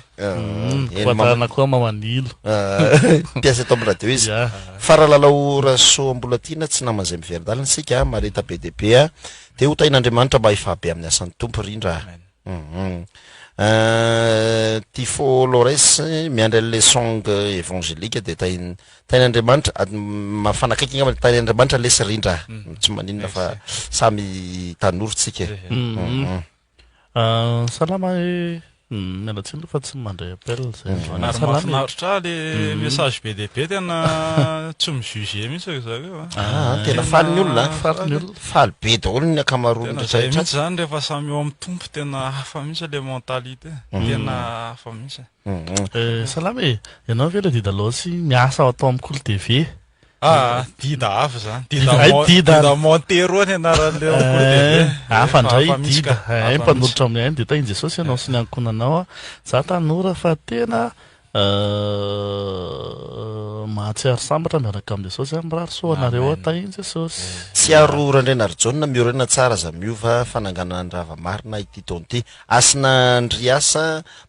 fatanana koa mamanilo mpiasa eto amin'ny radio izy faralalao raso ambolatina tsy naman'izay miveridalana sika mareta be deabe a de ho tain'Andriamanitra mba hifahabe amin'ny asan'ny tompo rindra Tifo Lores miandry le song évangélique de tain'Andriamanitra mafanakaiky ngamba tain'Andriamanitra lesy rindra tsy maninona fa samy tanorotsika salama mialatsiny fa tsy mandray appel zay mahafinaritra le message be deabe tena tsy mijuge mihitsy zareo tena faly ny olona faly be daholo ny akamaroany zay mihitsy zany rehefa samy eo amin'ny tompo tena hafa mihitsy le mentalité tena hafa mihitsy salama ianao ve le didalosy miasa atao amin'ny Cool TV dida hafa zany dida Montero ny anaran'le hafa ndray dida mpanolotra amin'ny ainy de tainy Jesosy ianao sy ny ankonanao a za tanora fa tena mahatsiaro sambatra miaraka amin'ny Jesosy mirary soanareo tainy Jesosy tsy aro randrenarjona miorena tsara za miova fananganana ny rava-marina ity taona ity asina Andriasa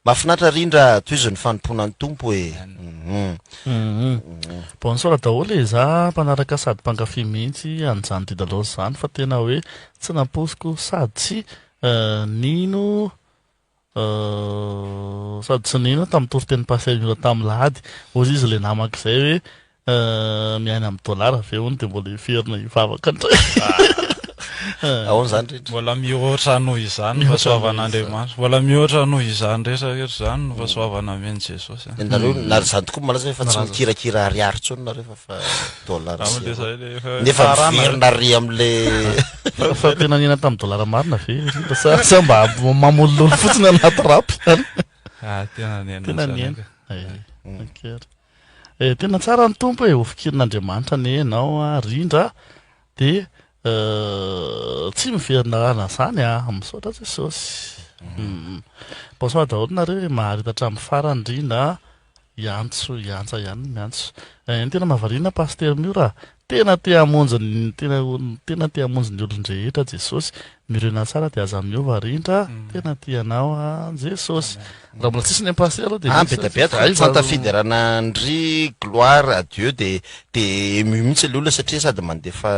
mahafinaritra rindra toizo ny fanomponan'ny tompo e bonsoir daholo e za mpanaraka sady mpankafy mihitsy an'izany didalosy zany fa tena hoe tsy namposiko sady tsy nino sady tsy nino tamin'ny toriteny passer tamin'ny lahady ozy izy le namak'izay hoe miaina amin'ny dollara ve ony de mbola hiferina hivavaka ndray ahoana zany rehetra mbola mihoatra noho izany no fahasoavan'andriamanitra mbola mihoatra noho izany rehetrarehetra zany no fahasoavana amen'i jesosy nareo nary zany tokoa malaza fa tsy mikirakira ariary tsony nareo fa dollar nefa miverinare am'le fa tena nina tamin'ny dollara marina ve sa mba mamolololo fotsiny anaty rapy tena niena tena tsara ny tompo hoe hofikirin'andriamanitra ny enao a rindra de tsy miverinarana zany misaotra jesosy paosoa daholo nareo hoe maharitatra amin'ny farany rindra iantsa ihany miantso ny tena mahavariana paster miora tena te hamonjy tena te hamonjy ny olon-drehetra jesosy mirena tsara de aza miova rindra tena tianao jesosy raha mbola tsisy ny paster aloha de betabetra fantafiderana ndry gloire à Dieu de mihitsy le olona satria sady mandefa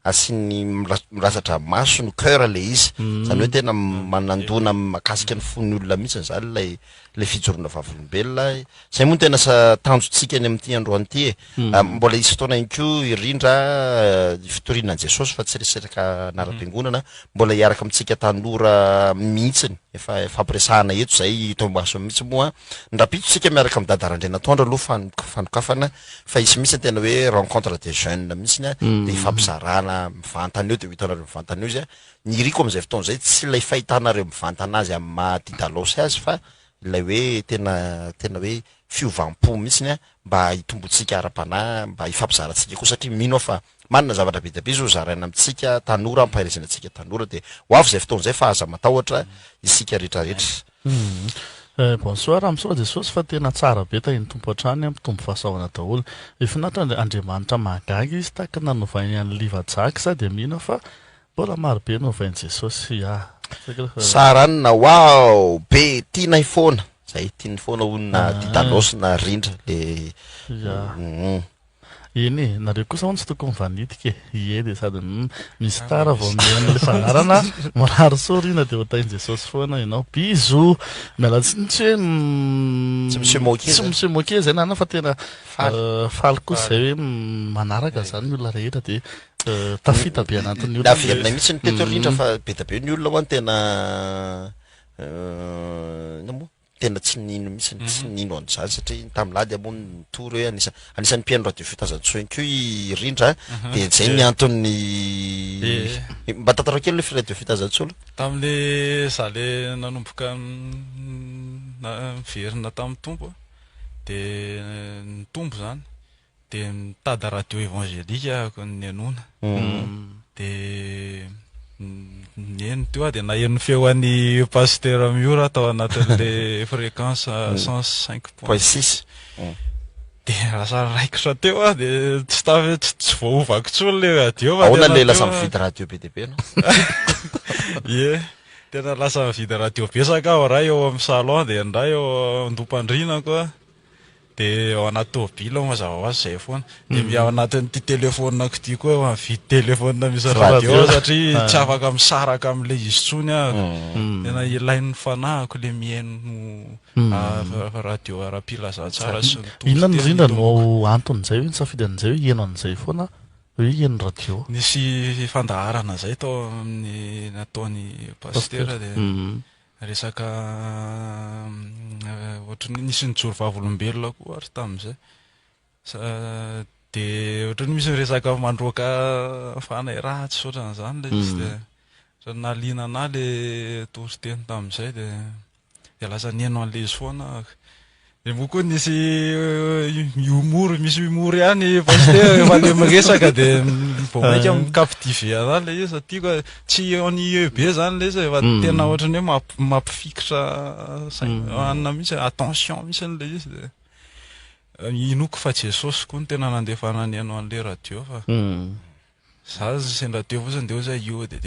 asiny mirasatra maso no cœur le izy zany hoe tena manandona makasika ny fon'ny olona mihitsy zany lay fijorona vavolombelona zay moa tena sa tanjotsika any amin'ity androany ity mbola isy fotoana ihany ko irindra fitorianan jesosy fa tsy reseraka anara-piangonana mbola hiaraka amitsika tanora mihitsiny efa fampiresahana eto zay tombaso mihitsy moa ndrapitsika miaraka amin'ny dadarandrena tondra aloha fanokafana fa isy mihitsy tena hoe rencontre des jeunes mihitsiny de ifampizarana mivantana eo de hitanareo mivantana eo izy ny riko am'izay fotoana zay tsy lay fahitanareo mivantana azy amin'ny mahadidalosy azy fa ilay hoe tena hoe fiovampo mihitsiny mba hitombotsika ara-panahy mba hifampizaratsika koa satria mino fa manana zavatra be dabe zo zaraina amitsika tanora ampahirezenatsika tanora de ho avy zay fotoana zay fa aza matahotra isika rehetrarehetra bonsoir misaotra jesosy fa tena tsara be tahiny tompo hatrany ampitombo fahasahoana daholo efinatra andriamanitra mahagaga izy tahaka nanovainy any liva-jaky sa de mino fa mbola marobe novainy jesosy saranina wao be tianay foana zay tiany foana olona didalosina rindra le eny nareo kosa hono tsy tokony vanidika de sady misy tara vao mian'le fanarana marary sorina de otainy jesosy foana ianao bizo miala tsy hoe tsy monsieur moquet zay nana fa tena faly kosa zay hoe manaraka zany ny olona rehetra de tafita be anatin'ny olona averina mihitsy ny teto rindra fa be da be ny olona hoany tena tena tsy nino mihitsy tsy nino an'izany satria tamilady amony nitory hoe anisan'ny mpiaino radio fitazatsoa ko irindra de zay ny antony mba tantarao kely le radio fitazatsola tam'le za le nanomboka miverina tamin'ny tompo de ny tompo zany de mitady radio évangélika ako ny anona de eny teo de nahenony feoan'ny pasteur miora atao anatin'le fréquence 105.6 de lasa raikitra teo de tsy voaovako tsony le radio aona le lasa mividy radio be deabe no tena lasa mividy radio besaka aho raha eo amin'ny salon de ndray eo andompandrina koa de ao anaty tôbila mazava hoazy zay foana de miao anatin'ity telefonako ty koa eo mividy telefona misy radio satria tsy afaka misaraka am'le izy tsony tena ilain'ny fanahiko le mihaino radio ara-pilazana tsara sy inona ny rindra no anton'izay hoe nisafidy an'izay hoe ieno an'izay foana hoe ieno radio nisy fandaharana zay tao amin'ny nataony pasteur de resaka ohatrany nisy nijoro vavolombelona koa ary tam'izay de ohatrany misy resaka mandroaka fanay ratsy ohatran'izany le izy de naliana ana le toriteny tam'izay de lasa nieno an'le izy foana de moa koa nisy misy humour ihany pasteur efa le miresaka de vao maika micaptive ana le izy satria koa tsy ennuyeux be zany le izy efa tena ohatrany hoe mampifikitra anina mihitsy attention mihitsy n'le izy de inoko fa jesosy koa ny tena nandefana nieno an'le radio fa za sendra teo fotsiny de o zay io de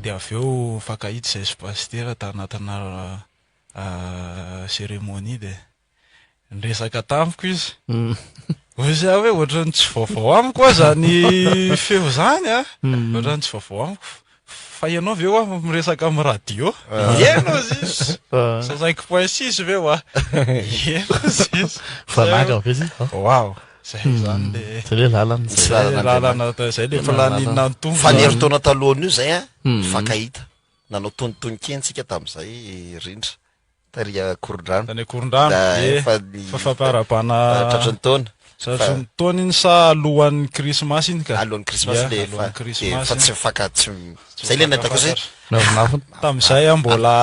de avy eo fakahity zay sy pasteur ta anatina cérémonie de nresaka tamiko izy ozy hoe ohatrany tsy vaovao amiko koa zany feo zany ohatrany tsy vaovao amiko fa ianao ve oa miresaka amin'ny radio eno izy 5.6 ve oa eno izy fanaka ve izy wow zay zany le zay le lalana zay lalana zay le falaninina ny tompo faneritaona talohany io zay a fakahita nanao tonitonikentsika tam'izay rindra taria korondrano zany korondrano fa fampiarabana tratrany taona satrany taona iny sa alohan'ny krismasy iny ka alohan'ny krismasy le krismasy fa tsy fakatsy zay le nahitako zay navinafina tam'izay mbola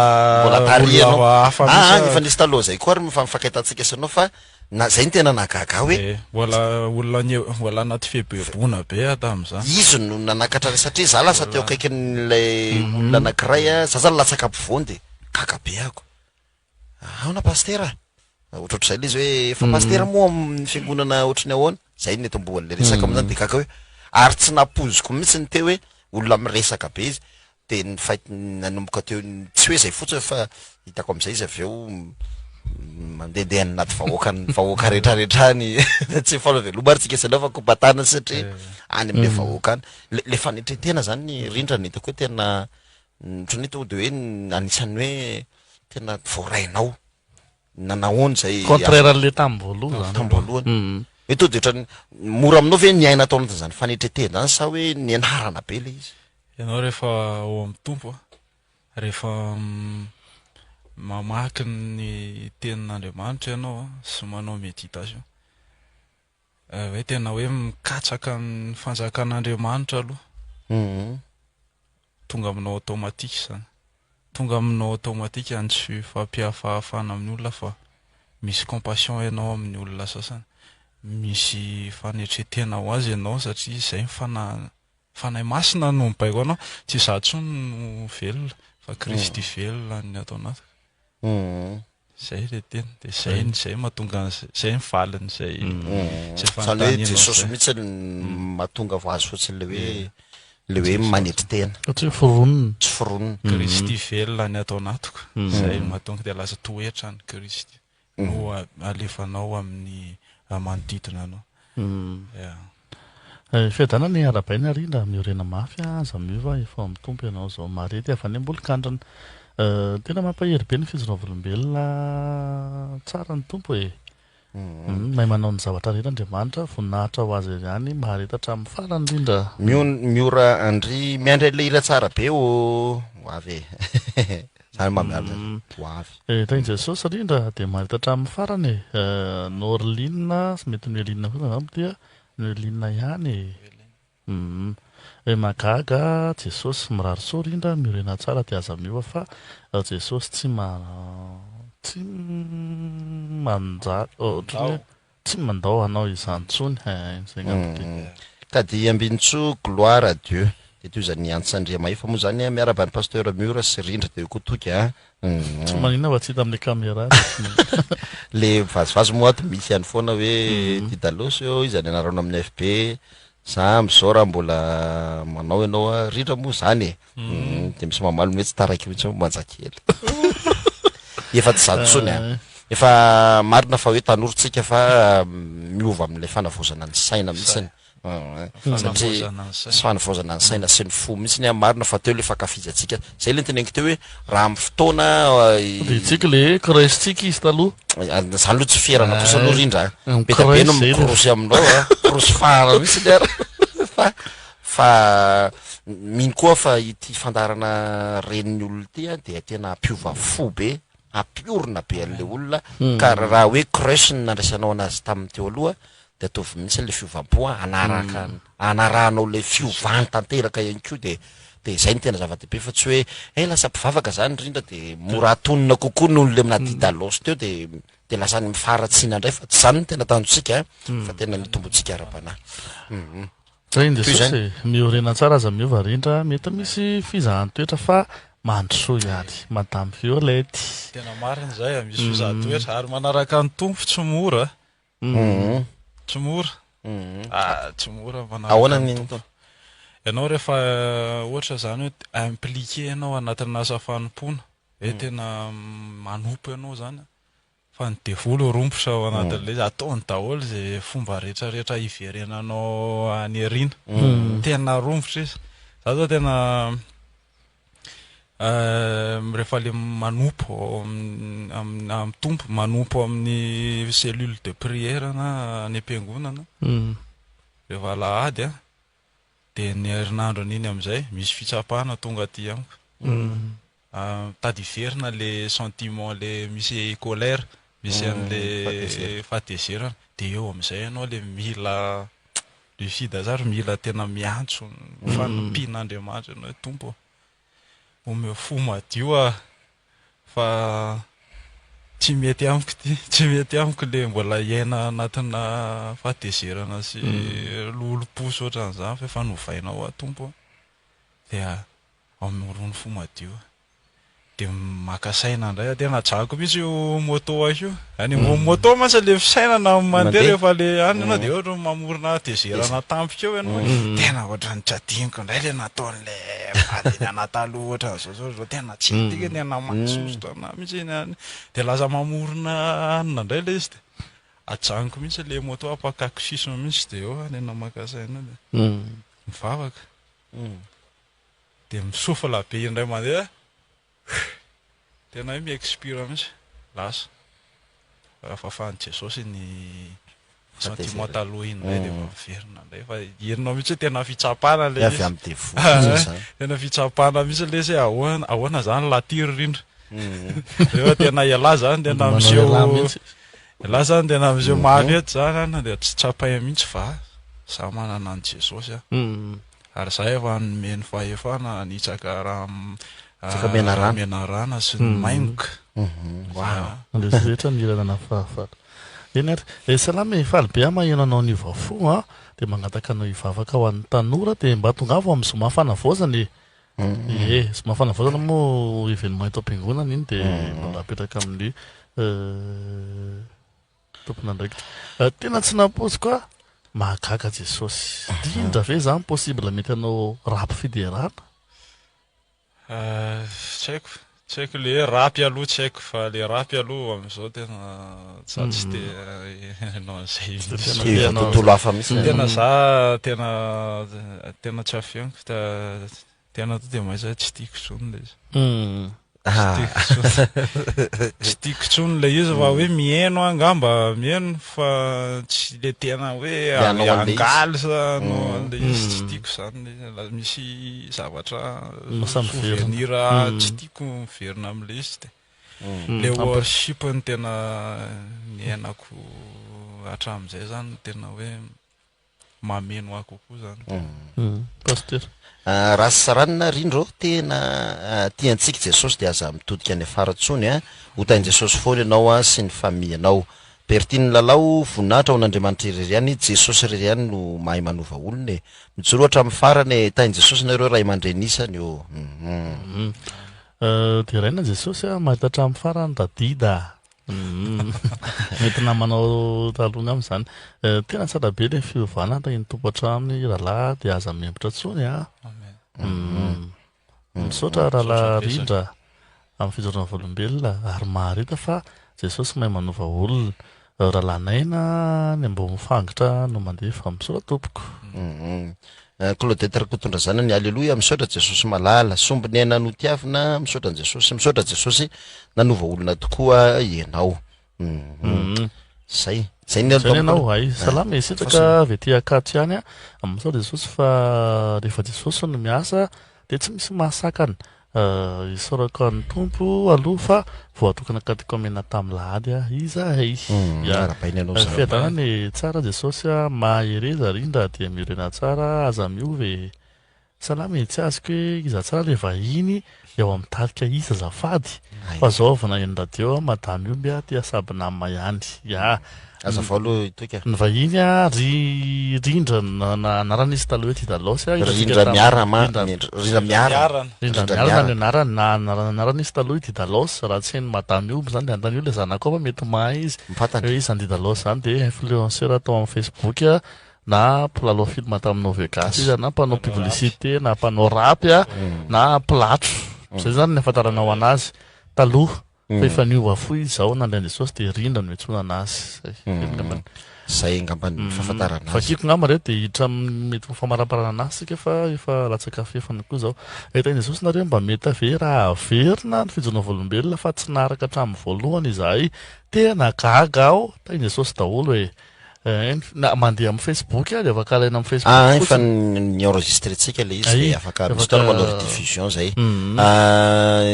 tary anao hafa efa nisy taloha zay koa ary mifamifakaitantsika sanao fa na zay ny tena nagaga hoe mbola olona anaty fehibebona be tam'izany izy no nanakatra re satria za lasa teo akaikin'lay olona anankiray a za zany latsaka ampovoany de gaga be ako aona pastera ohatrohatr'izay le izy hoe efa pastera moa amin'ny fiangonana ohatrany ahoana zay ny etombohan'le resaka am'zany de gaga hoe ary tsy napoziko mihitsy ny teo hoe olona miresaka be izy de ny fait nanomboka teo tsy hoe zay fotsiny fa hitako am'izay izy avy eo mandehandeha anaty vahoaka rehetrarehetrany tsy fanaveloma ary tsika sanao fa kobatana satria any am'le vahoaka any le fanetretena zany ny rindra ny hitako hoe tena ohatrany to de hoe anisan'ny hoe tena voarainao nanahoany zay contraire an'le tamboaloha tamboalohany hoe to de ohatrany mora aminao ve ny aina ataonao zany fanetretena zany sa hoe ny anarana be le izy ianao rehefa ao amin'ny tompo rehefa mamaky ny tenin'Andriamanitra ianao sy manao méditation hoe tena hoe mikatsaka ny fanjakan'Andriamanitra aloha tonga aminao automatique zany tonga aminao automatique any tsy fampiafahafana amin'ny olona fa misy compassion ianao amin'ny olona sasany misy fanetretena ho azy ianao satria zay fanahy masina no mibaiko anao tsy za tsony no velona fa Kristy velona ny atao anaty zay le tena de zay mahatonga zay ny valiny zay zany hoe Jesosy mihitsy mahatonga ho azy fotsiny le hoe manety tena tsy foronina tsy foronina Kristy velona ny atao anatiko zay mahatonga de lasa toetra ny Kristy no alefanao amin'ny manodidina anao fiadana ny arabaina rindra miorena mafy aza miova efa mitompo ianao zao marety afa ny ambolo-kandrana tena mampahery be ny fizoravolombelona tsara ny tompo e mahay manao ny zavatra rehetra Andriamanitra voninahitra ho azy ihany maharetatra amin'ny farany rindra miora andry miandray le ira tsara be ho avy zany mamiala ho avy tany Jesosy rindra de maharetatra amin'ny farany Norlina sy mety ny Elinina foana zany dia ny Elinina ihany magaga Jesosy mirary soa rindra miorena tsara ty aza miova fa Jesosy tsy tsy mandao anao izany tsony zay ngambody ka di ambinitsoa gloire à Dieu de toy zany antsandria mahay fa moa zany miarabany pasteur Mura sy rindra de kotoky tsy manina fa tsy hita amin'ny caméra le vazivazy moa ato misy ihany foana hoe Didalosy eo izany anarana amin'ny FB za am'izao raha mbola manao ianao rindra moa zany de misy mamalo mihitsy taraiky mihitsy manjakely efa tsy zany tsony efa marina fa hoe tanorontsika fa miova amin'ilay fanavozana ny saina mihitsiny satria fanavozana ny saina sy ny fo mihitsiny marina fa teo le fakafizatsika zay le teneniko teo hoe raha amin'ny fotoana de tsika le krostsika izy taloha zany loha tsy fierana tosa aloha rindra beta be no mikorosy aminao korosy fara mihitsy ary fa mino koa fa ity fandarana reniny olona ty de tena ampiova fo be ampiorina be an'le olona ka raha hoe crush ny nandraisanao anazy tamin'ny teo aloha de ataovy mihitsy le fiovampo anarahanao le fiovany tanteraka ihany ko de zay ny tena zava-dehibe fa tsy hoe lasa mpivavaka zany rindra de mora atonina kokoa noho le mina Didalosy teo de lasa ny mifaratsina indray fa tsy zany ny tena tanjotsika fa tena mitombotsika ara-panahy zay ny Jesosy miorena tsara aza miova rindra mety misy fizahan-toetra fa mandrosoa ihany madame Violette tena marina zay misy fizahan-toetra ary manaraka ny tompo tsy mora tsy mora tsy mora ahoana ny ianao rehefa ohatra zany hoe impliqué ianao anatin'ny asa fanompoana hoe tena manompo ianao zany fa ny devolo rompotra ao anatin'le ataony daholo zay fomba rehetrarehetra iverenanao any arina tena rompotra izy za zao tena rehefa le manompo amin'ny tompo manompo amin'ny cellule de prière na ny ampiangonana rehefa alahady de ny herinandro an'iny am'izay misy fitsapahana tonga aty amiko tadiverina le sentiment le misy colère misy an'le fahatezerana de eo am'izay ianao le mila lucide zary mila tena miantso fanampin'Andriamanitra ianao tompo omeo fo madio fa tsy mety amiko le mbola iaina anatina fahatezerana sy loloposo ohatran'izany fa efa novainao tompo dia amorony fo madio de maka saina indray tena drako mihitsy io moto io any moto mantsy le fisainana mandeha rehefa le any ianao de ohatra mamorona tezerana tampika eo ianao tena ohatrany tsy adiniko indray le nataon'le vadiny anataloha ohatran'izao tena tsy adika tena mahasosotra ana mihitsy iny any de lasa mamorona anina indray le izy de ajaniko mihitsy le moto apakako sisiny mihitsy de eo nena maka saina de mivavaka de misofla be indray mandeha tena hoe mi-expire mihitsy lasa fahafahan'i Jesosy ny sentiment taloha iny indray de maverina indray fa herinao mihitsy hoe tena fitsapana le avy amin'ny devoly tena fitsapana mihitsy le se ahoana zany latiry rindra rehefa tena iala zany tena am'izeo iala zany tena am'izeo mavety zany ana de tsy tsapay mihitsy fa za manana an' Jesosy ary za efa nomeny fahefana anitsaka raha menarana sy ny mainoka rehetra milana na fahafara eny ary salama faly be maheno anao ny vafo de magnataka anao ivavaka ho an'ny tanora de mba tongavo amin'ny zoma fanavozany zoma fanavozana moa événement eto am-piangonana iny de mbola apetraka amin'ny tompona ndraikitra tena tsy nampozy koa mahagaga Jesosy dindra ve zany possible mety anao rapy fiderana tsy haiko le rapy aloha tsy haiko fa le rapy aloha am'izao tena tsy de anao an'izay tontolo hafa mihitsy tena za tena tsy afianiko tena to de mahaza tsy tiako tsony le izy tsy tiako tsony le izy fa hoe mihaino angamba mihaino fa tsy le tena hoe angaly sa no le izy tsy tiako zany le misy zavatra souvenir tsy tiako miverina am'le izy de le worship ny tena niainako hatramin'izay zany tena hoe mameno ako kokoa zany pasteur raha saranina rindro tena tiantsika Jesosy de aza mitodika any afarantsony ho tain Jesosy foana ianao sy ny famille anao pertiny lalao voninahitra ao n'Andriamanitra irery any Jesosy irery any no mahay manova olona mijoro ohatra amin'ny farany tain Jesosy nareo ray aman-drenisany io de raina Jesosy mahita hatramin'ny farany tadida mety namanao talona am'izany tena tsara be le fiovana iny tompo hatraminy rahalahy de aza membotra tsony misaotra rahalahy rindra amin'ny fijorona volombelona ary maharita fa Jesosy mahay manova olona rahalahynaina ny mbo mifangitra no mandefa misaotra tompoko Claudette rakotondra zanany alleluia misaotra Jesosy malala sombony aina notiavina misaotra Jesosy nanova olona tokoa ianao zay ny anao ay salama isitraka avy ety akato ihany misaotra Jesosy fa rehefa Jesosy no miasa de tsy misy mahasakana isorako ny tompo aloha fa voatokana katekomena tamin'ny lahady izahay fiadanany tsara Jesosy mahereza rindra dia mirena tsara aza miove salama tsy azoko hoe iza tsara le vahiny eo amin'ny tarika iza zafady fa zao vana eny radio madame io mbia tia saby namma ihany aza vao aloha itoka ny vahiny rindra anaran'izy taloha hoe Tidalosy rindra miarana anaran'izy taloha Tidalosy raha tsy hainy madame io zany de antany io le zanako fa mety mahay izy hoe izy Tidalosy zany de influenceur atao amin'ny Facebook na mpilalao film taminao Vegas izy na mpanao publicité na mpanao rapy na mpilatro zay zany ny afantaranao anazy taloha fa efa niova foy izao nandray Jesosy de rindra no etsona azy zay ngambany fahafantarana fa kiko ngamba reo de hiditra mety ho famaraparana azy sika fa efa latsaka fefana koa zao ahitany Jesosy nareo mba mety ave raha averina ny fijonao volombelona fa tsy naraka hatramin'ny voalohany izahay tena gaga aho tany Jesosy daholo hoe na mandeha amin'ny Facebook de afaka alaina amin'ny Facebook efa nienregistretsika le izy de afaka misy fotoana manao rediffusion zay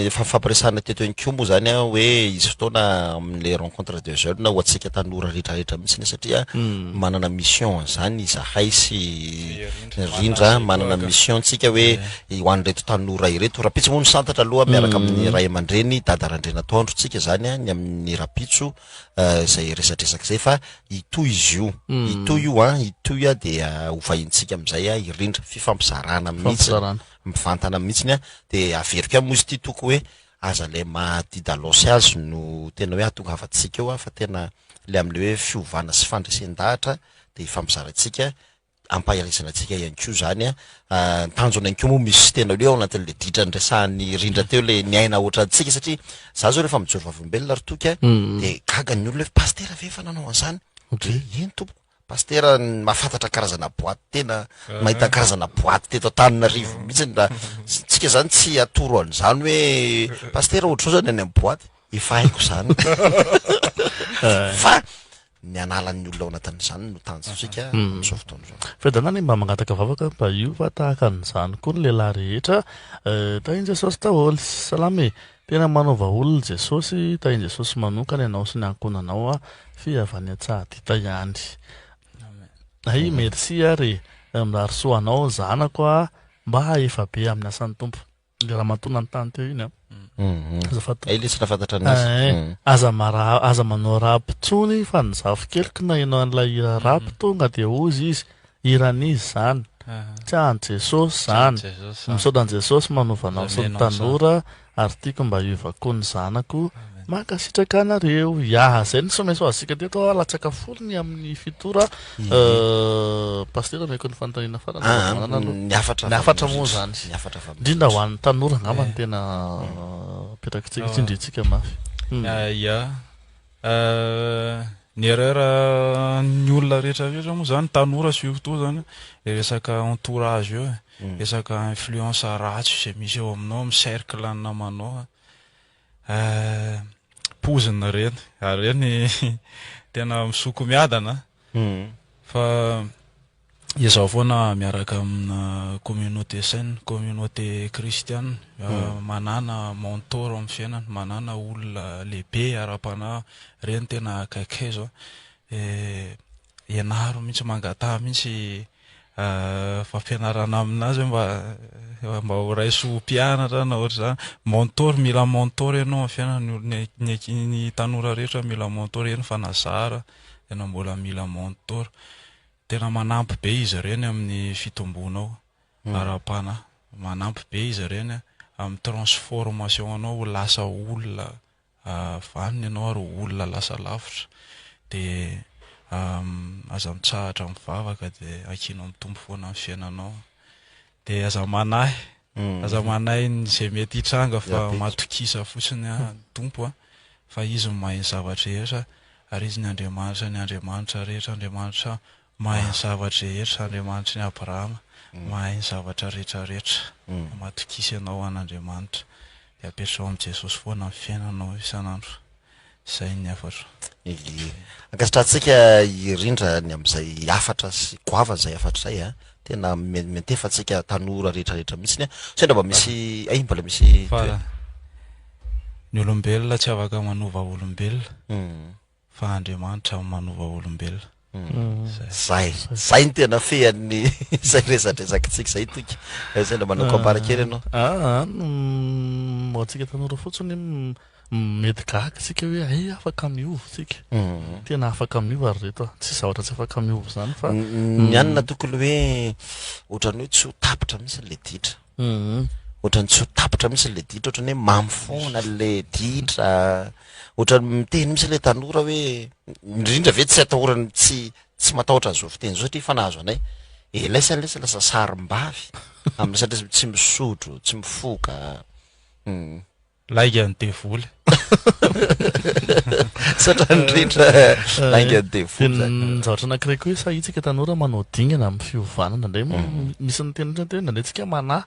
efa fampiresana teto ihany koa moa zany a hoe izy fotoana amin'le rencontre de jeunes ho atsika tanora rehetrarehetra mihitsy satria manana mission zany izahay sy rindra manana mission tsika hoe ho an'ireto tanora ireto rapitso moa ny santatra aloha miaraka amin'ny ray aman-dreny dadarandrena tondro tsika zany a ny amin'ny rapitso zay resatresaka zay fa ito izy io ito io de hovahintsika am'izay irindra fifampizarana mihitsy mivantana mihitsiny de averiko a mozy ty toko hoe aza le mahadidalosy azy no tena hoe atonga afatsika eo fa tena le am'le hoe fiovana sy fandresen-dahatra de ifampizaratsika ampahirisana atsika ihany koa zany tanjona ihany koa moa misy tena hoe ao anatin'le ditra ndrasahany rindra teo le niaina ohatra antsika satria za zao rehefa mijoro vavolombelona rotoka de gaga ny olona hoe pastera ve fa nanao an'izany ino tompo pastera mahafantatra karazana boaty tena mahita karazana boaty teto Antananarivo mihitsy tsika zany tsy atoro an'izany hoe pastera ohatrao zany any amin'ny boaty efa haiko zany fa ny analan'ny olona ao anatin'izany no tanjontsika amin'izao fotoana zao fedana mba mangataka vavaka mba io fa tahaka an'izany koa ny lehilahy rehetra tahiny Jesosy daholo salame tena manaova olona Jesosy tahiny Jesosy manokana ianao sy ny ankonanao fiavany atsahadita ihany ay merci ary mirarosoanao zanako mba efa be amin'ny asan'ny tompo le raha matona ny tany teo iny lesana fantatra anazy aza manao rapitsony fa ny zavokeliky na ianao an'ilay rapy tonga de ozy izy iran'izy zany tsy any Jesosy zany misaodan'i Jesosy manovanao sy ny tanora ary tiako mba iovako ny zanako makasitraka anareo zay ny someso azika teto latsaka folony amin'ny fitora pastera meko ny fanontaniana farany niafatra moa zany indrindra ho an'ny tanora ngamba ny tena petrakitsika tsindritsika mafy ny erreur ny olona rehetrarehetra moa zany tanora surtout zany resaka entourage eo resaka influence ratsy zay misy eo aminao amin'ny cercle ny namanao pozina reny ary reny tena misoko miadana fa izaho foana miaraka amina communauté saine communauté kristiana manana mentor amin'ny fiainana manana olona lehibe ara-panahy reny tena akaikai zao ianaro mihitsy mangataha mihitsy fampianarana aminazy mba ho raiso mpianatra na ohatra zany mentor mila mentor ianao amin'ny fiainana ny tanora rehetra mila mentor eny fanazara tena mbola mila mentor tena manampy be izy ireny amin'ny fitombonao ara-panahy manampy be izy ireny amin'ny transformation anao ho lasa olona vaniny ianao ary olona lasa lavitra de aza mitsahatra mivavaka de akino mitombo foana amin'ny fiainanao de aza manahy zay mety hitranga fa matokisa fotsiny tompo fa izy mahay ny zavatra rehetra ary izy ny Andriamanitra rehetra Andriamanitra mahay ny zavatra rehetra Andriamanitra ny Abrahama mahay ny zavatra rehetrarehetra matokisa ianao an'Andriamanitra de apetrao amin'ny Jesosy foana amin'ny fiainanao isan'andro zay ny afatra ankasitratsika irindra ny am'izay afatra sy goava zay afatra zay tena mentefatsika tanora rehetrarehetra mihitsy sendra mba misy mbola misy ny olombelona tsy afaka manova olombelona fa Andriamanitra manova olombelona zay ny tena fean'ny zay resatresakitsika zay toky sendra manao kombarakely ianao atsika tanora fotsiny mety gaga tsika hoe afaka miova tsika tena afaka miova ary reto tsy zavatra tsy afaka miova zany fa ny anina tokony hoe ohatrany hoe tsy ho tapitra mihitsy le ditra ohatrany tsy ho tapitra mihitsy le ditra ohatrany hoe mamy foana le ditra ohatrany miteny mihitsy le tanora hoe indrindra ve tsy atahorany tsy matahotra an'izao fiteny zao satria fa nahazo anay laisa lasa sarim-bavy amin'ny satria tsy misotro tsy mifoka laiga ny devoly satra nyritra ainga devoly zavatra anankiray koa hoe sahitsika tanora manao dingana amin'ny fiovanana ndray misy ny tena hoe nandrayntsika manahy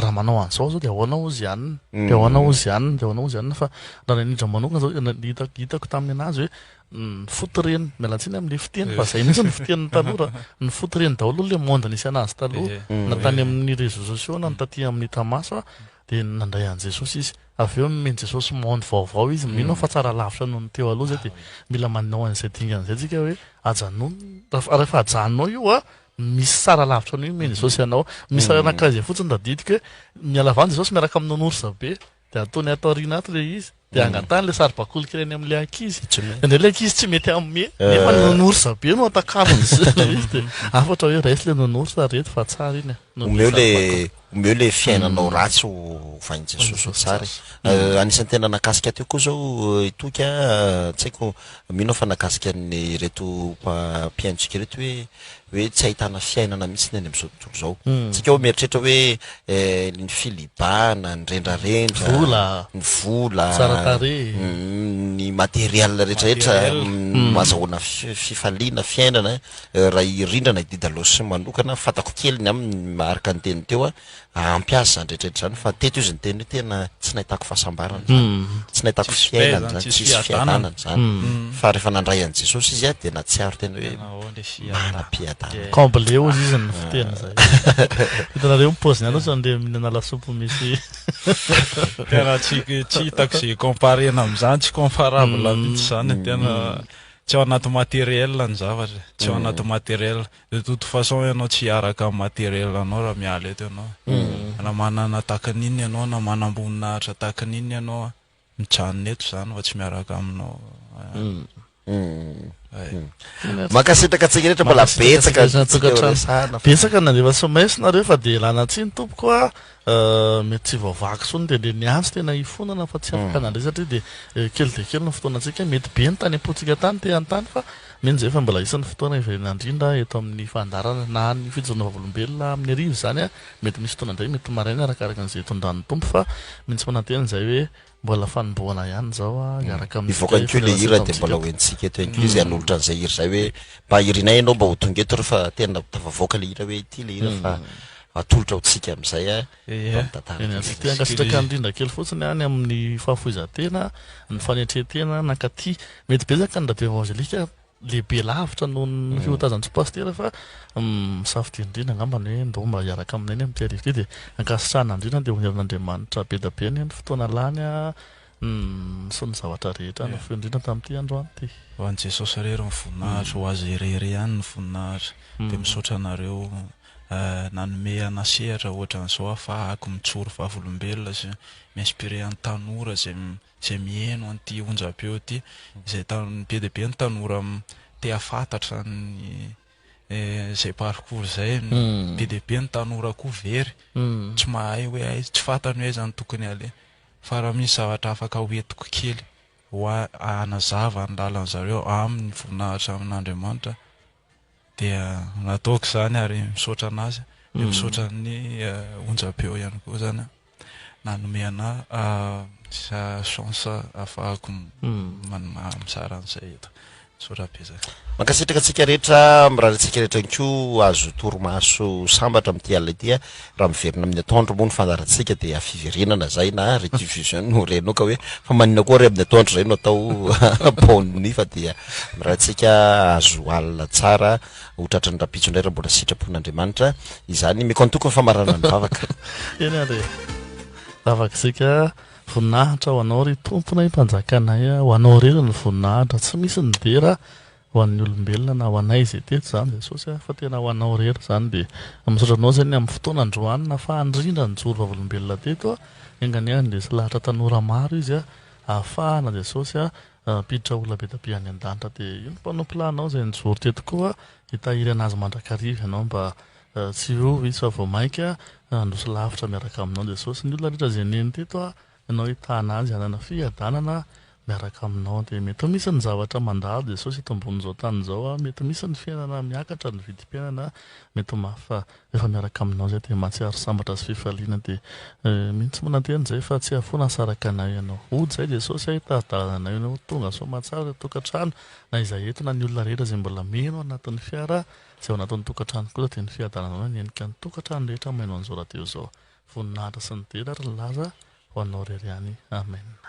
raha manao an'izao zao de ahoana ozy ianina de ahoana ozy ianina de ahoana ozy ianina fa raha nanindra manokana zao hitako taminy anazy hoe ny fotoreny mialantsiny am'le fiteny fa zay mihitsy ny fiteniny tanora ny fotoreny daholo le monde nisy anazy taloha na tany amin'ny réseaux sociaux na ny taty amin'ny tamaso de nandray an' Jesosy izy avy eo meny Jesosy monde vaovao izy mino fa tsara lavitra noho ny teo aloha zay de mila manao an'izay dingan'izay tsika hoe ajanona rehefa ajanonao io misy sara lavitra anao io meny Jesosy ianao misy anankiray zay fotsiny da didika hoe miala vany Jesosy miaraka amin'ny nonorsa be de ataony atao arina ato le izy de angatany le sary-bakoly kireny amin'le ankizy ande le ankizy tsy mety amme nefa ny nonorsa be no atakarony izy de afatra hoe raisy le nonorsa reto fa tsara iny omeo le fiainanao ratsy ho vain Jesosy ho tsara anisan'ny tena nakasika teo koa zao itoka tsy haiko mino fa nakasika ny reto mpiainotsika reto hoe tsy ahitana fiainana mihitsy ny any am'izao tontolo zao tsika ho mieritrehitra hoe ny filibana ny rendrarendra ny vola ny materiel rehetrarehetra mazahoana fifaliana fiainana raha irindrana ididalosy manokana fatako kely ny amin'ny maharaka ny teny teo ampiasa zany rehetrarehetra zany fa teto izy ny teny hoe tena tsy nahitako fahasambarana zany tsy nahitako fiainana zany tsisy fiadanana zany fa rehefa nandray an' Jesosy izy de natsiaro tena hoe manam-piadana complet ozy izy ny fiteny zay hitanareo mipoziny aloha zany le minana lasopy misy tena tsy hitako zay comparena am'izany tsy comparable mihitsy zany tena tsy ao anaty materiel ny zavatra tsy ao anaty materiel de toute façon ianao tsy hiaraka amin'ny materiel anao raha miala eto ianao na manana takan'iny ianao na manam-boninahitra takan'iny ianao mijanona eto zany fa tsy miaraka aminao makasitraka atsika rehetra mbola betsaka nandefa somaisonareo fa de lanatsy ny tompoko mety tsy voavaky sony de le niantsy tena ifonana fa tsy afaka nandray satria de kely de kely ny fotoanatsika mety be ny tany ampotsika tany te an-tany fa meny zay fa mbola isan'ny fotoana ivenandrindra eto amin'ny fandarana na ny fijonona vavolombelona amin'ny arivo zany mety misy fotoana ndray mety maraina arakaraka an'izay tondrany tompo fa mitsy manantena zay hoe mbola fanomboana ihany zao iaraka mivoaka an'ko le hira de mbola hoentsika eto anko izy anolotra an'izay hira zay hoe mba hirinay ianao mba ho tonga eto rehefa tena tafavoaka le hira hoe ity le hira fa atolotra hotsika am'izay ankasitraka indrindra kely fotsiny any amin'ny fahafoizantena ny fanetretena nankaty mety bezaka ny radio evangelika lehibe lavitra noho ny fiotazany tsy pastera fa misafidiindrindra angambany hoe ndo mba hiaraka aminay ny am'ty arivo ty de ankasitrahana indrindra de honirin'andriamanitra be da be ny fotoana lany sy ny zavatra rehetra no feo indrindra tamin'ity androany ty ho an' Jesosy rery ny voninahitra ho azy irery ihany ny voninahitra de misaotra anareo nanome anasehatra ohatra an'izao ahafahako mitsoro vavolombelona sy mi-inspiré an'ny tanora zay mihaino an'ity onjam-peo ty izay be de be ny tanora te hafantatra ny zay parcours zay be de be ny tanora koa very tsy mahay hoe aiza tsy fantany hoe aiza ny tokony ale fa raha misy zavatra afaka hoentiko kely ho anazava ny lalan'ny zareo amin'ny voninahitra amin'Andriamanitra dia nataoko zany ary misaotra anazy de misaotra ny onjam-peo ihany koa zany nanome ana chance ahafahako misara an'izay eto misaotra bezaka mankasitraka atsika rehetra mirahantsika rehetra nko azo toromaso sambatra am'ty alina ity raha miverina amin'ny atondro moa ny fandarantsika de afiverenana zay na rediffusion no renao ka hoe fa manina koa re amin'ny atondro zay no atao pony fa dia mirahantsika azo alina tsara hotratra ny rapitso indray raha mbola sitrapon'Andriamanitra izany meko antoko ny famarana ny vavaka eny ary vavakasika voninahitra ho anao ry tompona impanjakanay ho anao rery ny voninahitra tsy misy ny dera ho an'ny olombelona na ho anay zay teto zany Jesosy fa tena ho anao rery zany de misaotranao zany amin'ny fotoana androany na fa andrindra nyjoro vavolombelona teto engany de sy lahatra tanora maro izy ahafahana Jesosy piditra olona be da be any an-danitra de io ny mpanompolanao zay nyjoro teto koa hitahiry anazy mandrakariva ianao mba tsy ovy izy fa vao mainka androso lavitra miaraka aminao Jesosy ny olona rehetra zay neny teto ianao hitana azy anana fiadanana miaraka aminao dia mety misy ny zavatra mandalo Jesosy eto ambonin'izao tany izao mety misy ny fiainana miakatra ny vidim-piainana mety mafy fa efa miaraka aminao zay dia mahatsiaro sambatra sy fifaliana dia mihitsy mananten'izay fa tsy afoana saraka anay ianao ody zay Jesosy ahitadalana anay ianao tonga soamantsara ilay tokantrano na izay entona ny olona rehetra izay mbola meno anatin'ny fiara izay ao anatin'ny tokantrano kosa dia ny fiadalanao ny endrika ny tokantrano rehetra maino an'izao rahateo izao voninahitra sy ny dera ary ny laza ho anao rery ihany amen.